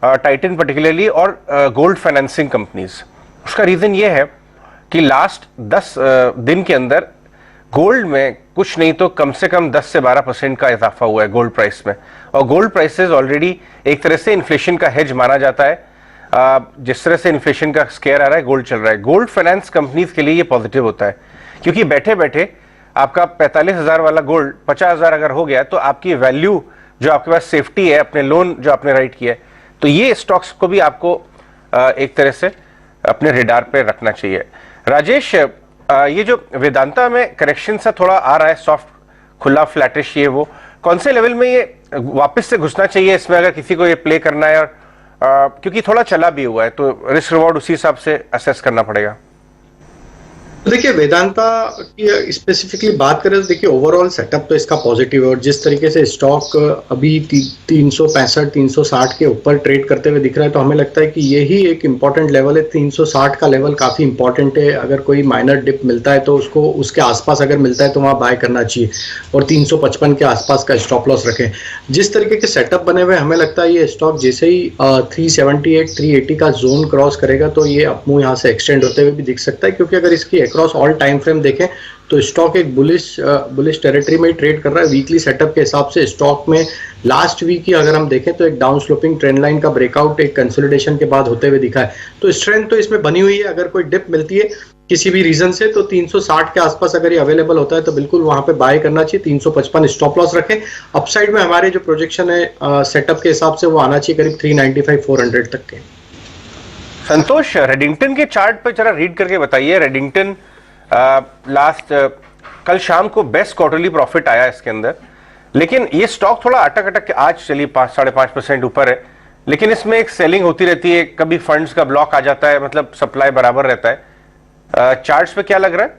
टाइटन पर्टिकुलरली, और गोल्ड फाइनेंसिंग कंपनीज। उसका रीजन ये है कि लास्ट 10 दिन के अंदर गोल्ड में कुछ नहीं तो कम से कम 10 से 12% का इजाफा हुआ है गोल्ड प्राइस में, और गोल्ड प्राइसेस ऑलरेडी एक तरह से इन्फ्लेशन का हेज माना जाता है। जिस तरह से इन्फ्लेशन का स्केयर आ रहा है, गोल्ड चल रहा है। गोल्ड फाइनेंस कंपनीज के लिए ये पॉजिटिव होता है, क्योंकि बैठे बैठे आपका 45,000 वाला गोल्ड 50,000 अगर हो गया, तो आपकी वैल्यू जो आपके पास सेफ्टी है, अपने लोन जो आपने राइट किया है, तो ये स्टॉक्स को भी आपको एक तरह से अपने रेडार पे रखना चाहिए। राजेश, ये जो वेदांता में करेक्शन सा थोड़ा आ रहा है, सॉफ्ट खुला फ्लैटिश, ये वो कौन से लेवल में ये वापस से घुसना चाहिए इसमें, अगर किसी को ये प्ले करना है? और क्योंकि थोड़ा चला भी हुआ है, तो रिस्क रिवॉर्ड उसी हिसाब से असेस करना पड़ेगा। तो देखिए वेदांता की स्पेसिफिकली बात करें तो देखिए ओवरऑल सेटअप तो इसका पॉजिटिव है, और जिस तरीके से स्टॉक अभी 365 360 के ऊपर ट्रेड करते हुए दिख रहा है, तो हमें लगता है कि यही एक इम्पॉर्टेंट लेवल है। 360 का लेवल काफी इंपॉर्टेंट है। अगर कोई माइनर डिप मिलता है तो उसको उसके आसपास अगर मिलता है तो वहां बाय करना चाहिए, और 355 के आसपास का स्टॉप लॉस रखें। जिस तरीके के सेटअप बने हुए हमें लगता है ये स्टॉक जैसे ही 378 380 का जोन क्रॉस करेगा तो ये अपमूव यहाँ से एक्सटेंड होते हुए भी दिख सकता है, क्योंकि अगर इसकी अक्रॉस ऑल टाइम फ्रेम देखें तो स्टॉक एक बुलिश टेरिटरी में ट्रेड कर रहा है। वीकली सेटअप के हिसाब से स्टॉक में लास्ट वीक की अगर हम देखें तो एक डाउन स्लोपिंग ट्रेंड लाइन का ब्रेकआउट एक कंसोलिडेशन के बाद होते हुए दिखा है। तो स्ट्रेंथ तो इसमें बनी हुई है। अगर कोई डिप मिलती है किसी भी रीजन से तो 360 के आसपास अगर ये अवेलेबल होता है तो बिल्कुल वहां पे बाय करना चाहिए। 355 स्टॉप लॉस रखें। अपसाइड में हमारे जो प्रोजेक्शन है सेटअप के हिसाब से वो आना चाहिए करीब 395 400 तक के। संतोष, रेडिंगटन के चार्ट पर जरा रीड करके बताइए। रेडिंगटन कल शाम को बेस्ट क्वार्टरली प्रॉफिट आया इसके अंदर, लेकिन ये स्टॉक थोड़ा अटक के आज चलिए 5-5.5% ऊपर है, लेकिन इसमें एक सेलिंग होती रहती है, कभी फंड्स का ब्लॉक आ जाता है, मतलब सप्लाई बराबर रहता है। चार्ट्स पे क्या लग रहा है?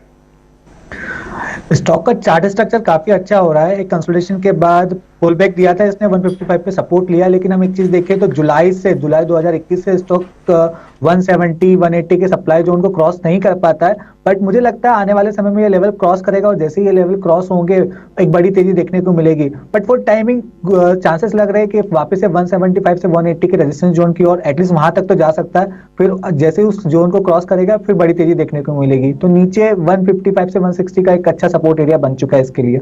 स्टॉक का चार्ट स्ट्रक्चर काफी अच्छा हो रहा है। एक कंसोलिडेशन के बाद पुल बैक दिया था, इसने 155 पे सपोर्ट लिया, लेकिन हम एक चीज देखें तो जुलाई 2021 से स्टॉक 170 180 के सप्लाई जोन को क्रॉस नहीं कर पाता है, बट मुझे लगता है आने वाले समय में ये लेवल क्रॉस करेगा और जैसे ही ये लेवल क्रॉस होंगे एक बड़ी तेजी देखने को मिलेगी। बट फॉर टाइमिंग चांसेस लग रहे हैं कि वापस से 175 से 180 के रेजिस्टेंस जोन की ओर एटलीस्ट वहां तक तो जा सकता है, फिर जैसे उस जोन को क्रॉस करेगा फिर बड़ी तेजी देखने को मिलेगी। तो नीचे 155 से 160 का एक अच्छा सपोर्ट एरिया बन चुका है इसके लिए।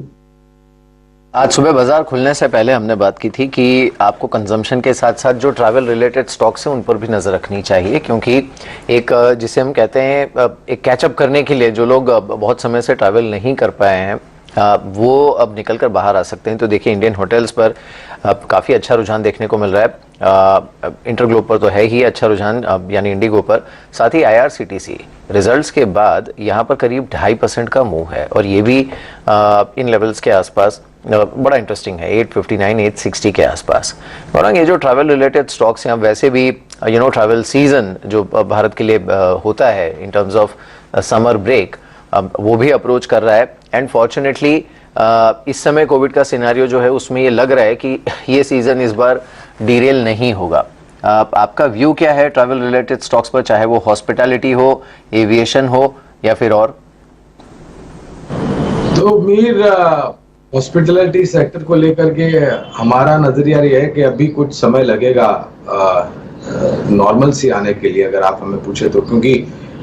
आज सुबह बाजार खुलने से पहले हमने बात की थी कि आपको कंजम्पशन के साथ साथ जो ट्रैवल रिलेटेड स्टॉक्स हैं उन पर भी नजर रखनी चाहिए, क्योंकि एक जिसे हम कहते हैं एक कैचअप करने के लिए जो लोग बहुत समय से ट्रैवल नहीं कर पाए हैं वो अब निकल कर बाहर आ सकते हैं। तो देखिए इंडियन होटल्स पर काफ़ी अच्छा रुझान देखने को मिल रहा है, इंटरग्लोब पर तो है ही अच्छा रुझान, यानी इंडिगो पर, साथ ही IRCTC रिजल्ट्स के बाद यहाँ पर करीब 2.5% का मूव है और ये भी इन लेवल्स के आसपास बड़ा इंटरेस्टिंग है, 859 860 के आसपास। और ये जो ट्रैवल रिलेटेड स्टॉक्स हैं, अब वैसे भी ट्रैवल सीजन जो भारत के लिए होता है in terms of summer break, वो भी अप्रोच कर रहा है एंड फॉर्चुनेटली इस समय कोविड का सिनेरियो जो है उसमें ये लग रहा है कि ये सीजन इस बार डीरेल नहीं होगा। आपका व्यू क्या है ट्रैवल रिलेटेड स्टॉक्स पर, चाहे वो हॉस्पिटैलिटी हो, एविएशन हो या फिर और? तो मीर हॉस्पिटैलिटी सेक्टर को लेकर के हमारा नजरिया ये है कि अभी कुछ समय लगेगा नॉर्मल सी आने के लिए, अगर आप हमें पूछे तो, क्योंकि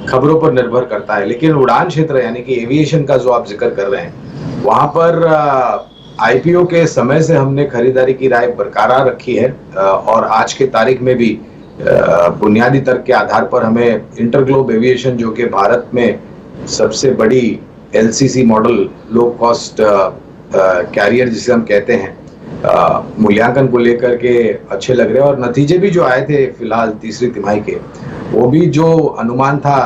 खबरों पर निर्भर करता है। लेकिन उड़ान क्षेत्र यानी कि एविएशन का जो आप जिक्र कर रहे हैं, वहां पर IPO के समय से हमने खरीदारी की राय बरकरार रखी है और आज के तारीख में भी बुनियादी तर्क के आधार पर हमें इंटरग्लोब एविएशन, जो कि भारत में सबसे बड़ी LCC model low cost carrier जिसे हम कहते हैं, मूल्यांकन को लेकर के अच्छे लग रहे हैं और नतीजे भी जो आए थे फिलहाल तीसरी तिमाही के, वो भी जो अनुमान था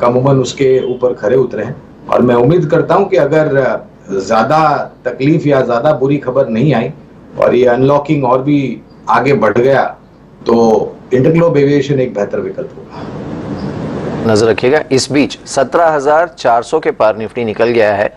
कमोबन उसके ऊपर खरे उतरे हैं। और मैं उम्मीद करता हूं कि अगर ज्यादा तकलीफ या ज्यादा बुरी खबर नहीं आई और ये अनलॉकिंग और भी आगे बढ़ गया तो इंटरग्लोब एविएशन एक बेहतर विकल्प होगा। नजर रखिएगा। इस बीच 17,400 के पार निफ्टी निकल गया है,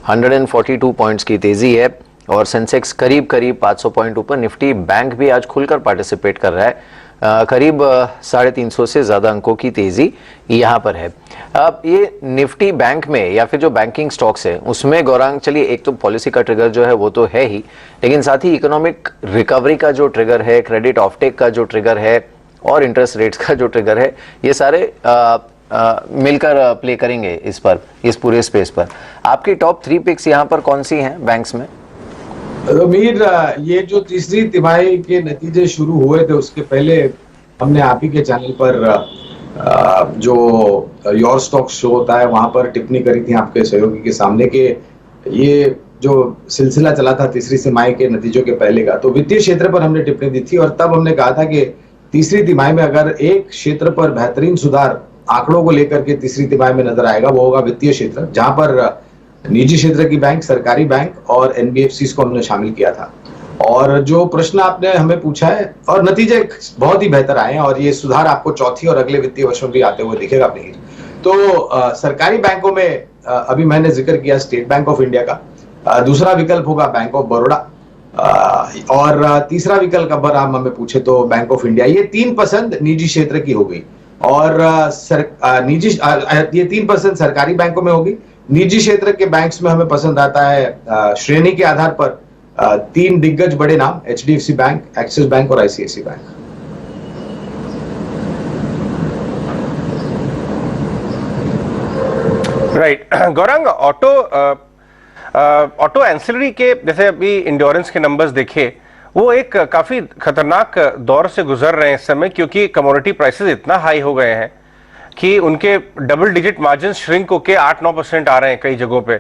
142 पॉइंट्स की तेजी है और सेंसेक्स करीब 500 पॉइंट ऊपर। निफ्टी बैंक भी आज खुलकर पार्टिसिपेट कर रहा है, करीब 350 से ज्यादा अंकों की तेजी यहाँ पर है। अब ये निफ्टी बैंक में या फिर जो बैंकिंग स्टॉक्स है उसमें गौरांग, चलिए एक तो पॉलिसी का ट्रिगर जो है वो तो है ही, लेकिन साथ ही इकोनॉमिक रिकवरी का जो ट्रिगर है, क्रेडिट ऑफटेक का जो ट्रिगर है और इंटरेस्ट रेट्स का जो ट्रिगर है, ये सारे मिलकर प्ले करेंगे इस पर, इस पूरे स्पेस पर। आपकी टॉप 3 पिक्स यहाँ पर कौन सी हैं बैंक्स में? मीर, ये जो तीसरी तिमाही के नतीजे शुरू हुए थे उसके पहले हमने आप ही के चैनल पर जो योर स्टॉक्स शो होता है वहां पर टिप्पणी करी थी आपके सहयोगी के सामने के ये जो सिलसिला चला था तीसरी तिमाही के नतीजों के पहले का, तो वित्तीय क्षेत्र पर हमने टिप्पणी दी थी और तब हमने कहा था कि तीसरी तिमाही में अगर एक क्षेत्र पर बेहतरीन सुधार आंकड़ों को लेकर के तीसरी तिमाही में नजर आएगा वो होगा वित्तीय क्षेत्र, जहां पर निजी क्षेत्र की बैंक, सरकारी बैंक और NBFCs को हमने शामिल किया था। और जो प्रश्न आपने हमें पूछा है और नतीजे बहुत ही बेहतर आए हैं और ये सुधार आपको चौथी और अगले वित्तीय वर्ष में भी आते हुए दिखेगा अपने। तो सरकारी बैंकों में अभी मैंने जिक्र किया स्टेट बैंक ऑफ इंडिया का, दूसरा विकल्प होगा बैंक ऑफ बड़ौदा और तीसरा विकल्प अगर आप हमें पूछे तो बैंक ऑफ इंडिया। ये 3% निजी क्षेत्र की हो गई और ये 3% सरकारी बैंकों में होगी। निजी क्षेत्र के बैंक्स में हमें पसंद आता है श्रेणी के आधार पर 3 दिग्गज बड़े नाम, HDFC बैंक, एक्सिस बैंक और ICICI bank. Right Gaurang, auto ancillary के जैसे अभी इंड्योरेंस के नंबर्स देखे, वो एक काफी खतरनाक दौर से गुजर रहे हैं इस समय, क्योंकि कमोडिटी प्राइसेस इतना हाई हो गए हैं कि उनके डबल डिजिट मार्जिन श्रिंक होके 8-9% आ रहे हैं कई जगहों पे।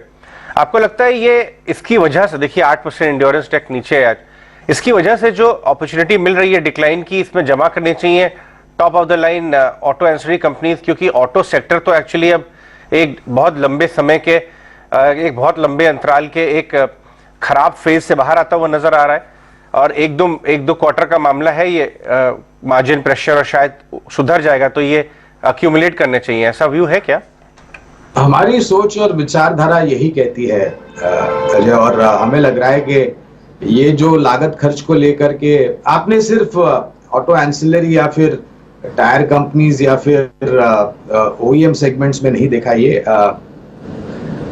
आपको लगता है ये इसकी वजह से, देखिए 8% इंड्योरेंस टेक नीचे है आज, इसकी वजह से जो अपॉर्चुनिटी मिल रही है डिक्लाइन की, इसमें जमा करनी चाहिए top of the line auto ancillary companies, क्योंकि ऑटो सेक्टर तो एक्चुअली अब एक बहुत लंबे समय के, एक बहुत लंबे अंतराल के एक खराब फेज से बाहर आता हुआ नजर आ रहा है और एक दो क्वार्टर का मामला है ये मार्जिन प्रेशर और शायद सुधर जाएगा तो ये अक्यूमुलेट करने चाहिए, ऐसा व्यू है क्या? हमारी सोच और विचारधारा यही कहती है अजय, और हमें लग रहा है कि ये जो लागत खर्च को लेकर के आपने सिर्फ ऑटो एंसिलरी या फिर टायर कंपनीज या फिर ओईएम सेगमेंट्स में नहीं देखा, ये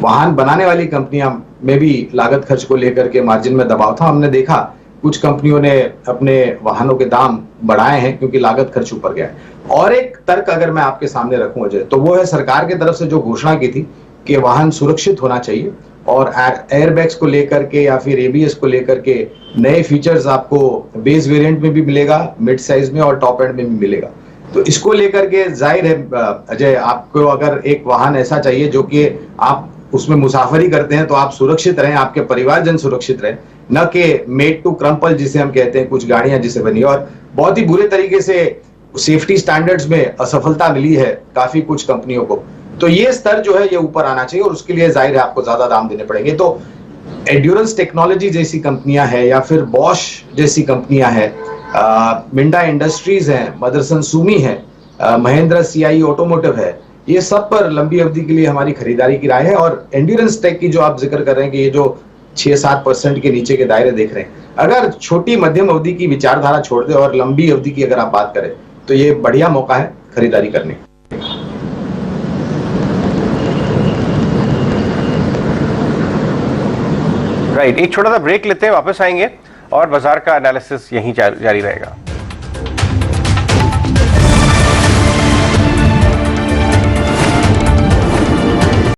वाहन बनाने वाली कंपनियां में भी लागत खर्च को लेकर के मार्जिन में दबाव था। हमने देखा कुछ कंपनियों ने अपने वाहनों के दाम बढ़ाए हैं क्योंकि लागत खर्च ऊपर गया है। और एक तर्क अगर मैं आपके सामने रखूं अजय, तो वो है सरकार की तरफ से जो घोषणा की थी कि वाहन सुरक्षित होना चाहिए और एयरबैग्स को लेकर के या फिर एबीएस को लेकर के नए फीचर्स आपको बेस वेरिएंट में भी मिलेगा, मिड साइज में और टॉप एंड में भी मिलेगा। तो इसको लेकर के जाहिर है अजय, आपको अगर एक वाहन ऐसा चाहिए जो कि आप उसमें मुसाफरी करते हैं तो आप सुरक्षित रहें, आपके परिवारजन सुरक्षित रहें, न कि मेड टू क्रम्पल जिसे हम कहते हैं कुछ गाड़ियां जिसे बनी और बहुत ही बुरे तरीके से सेफ्टी स्टैंडर्ड्स में असफलता मिली है काफी कुछ कंपनियों को। तो ये स्तर जो है ये ऊपर आना चाहिए और उसके लिए जाहिर है आपको ज्यादा दाम देने पड़ेंगे। तो एंड्योरेंस टेक्नोलॉजी जैसी कंपनियां हैं या फिर बॉश जैसी कंपनियां हैं, मिंडा इंडस्ट्रीज हैं, मदरसन सुमी है, महिंद्रा सीआई ऑटोमोटिव है, ये सब पर लंबी अवधि के लिए हमारी खरीदारी की राय है। और एंड्योरेंस टेक की जो आप जिक्र कर रहे हैं कि ये जो 6-7% के नीचे के दायरे देख रहे हैं, अगर छोटी मध्यम अवधि की विचारधारा छोड़ दे और लंबी अवधि की अगर आप बात करें तो ये बढ़िया मौका है खरीदारी करने का। राइट, एक छोटा सा ब्रेक लेते हैं, वापस आएंगे और बाजार का एनालिसिस यहीं जारी रहेगा।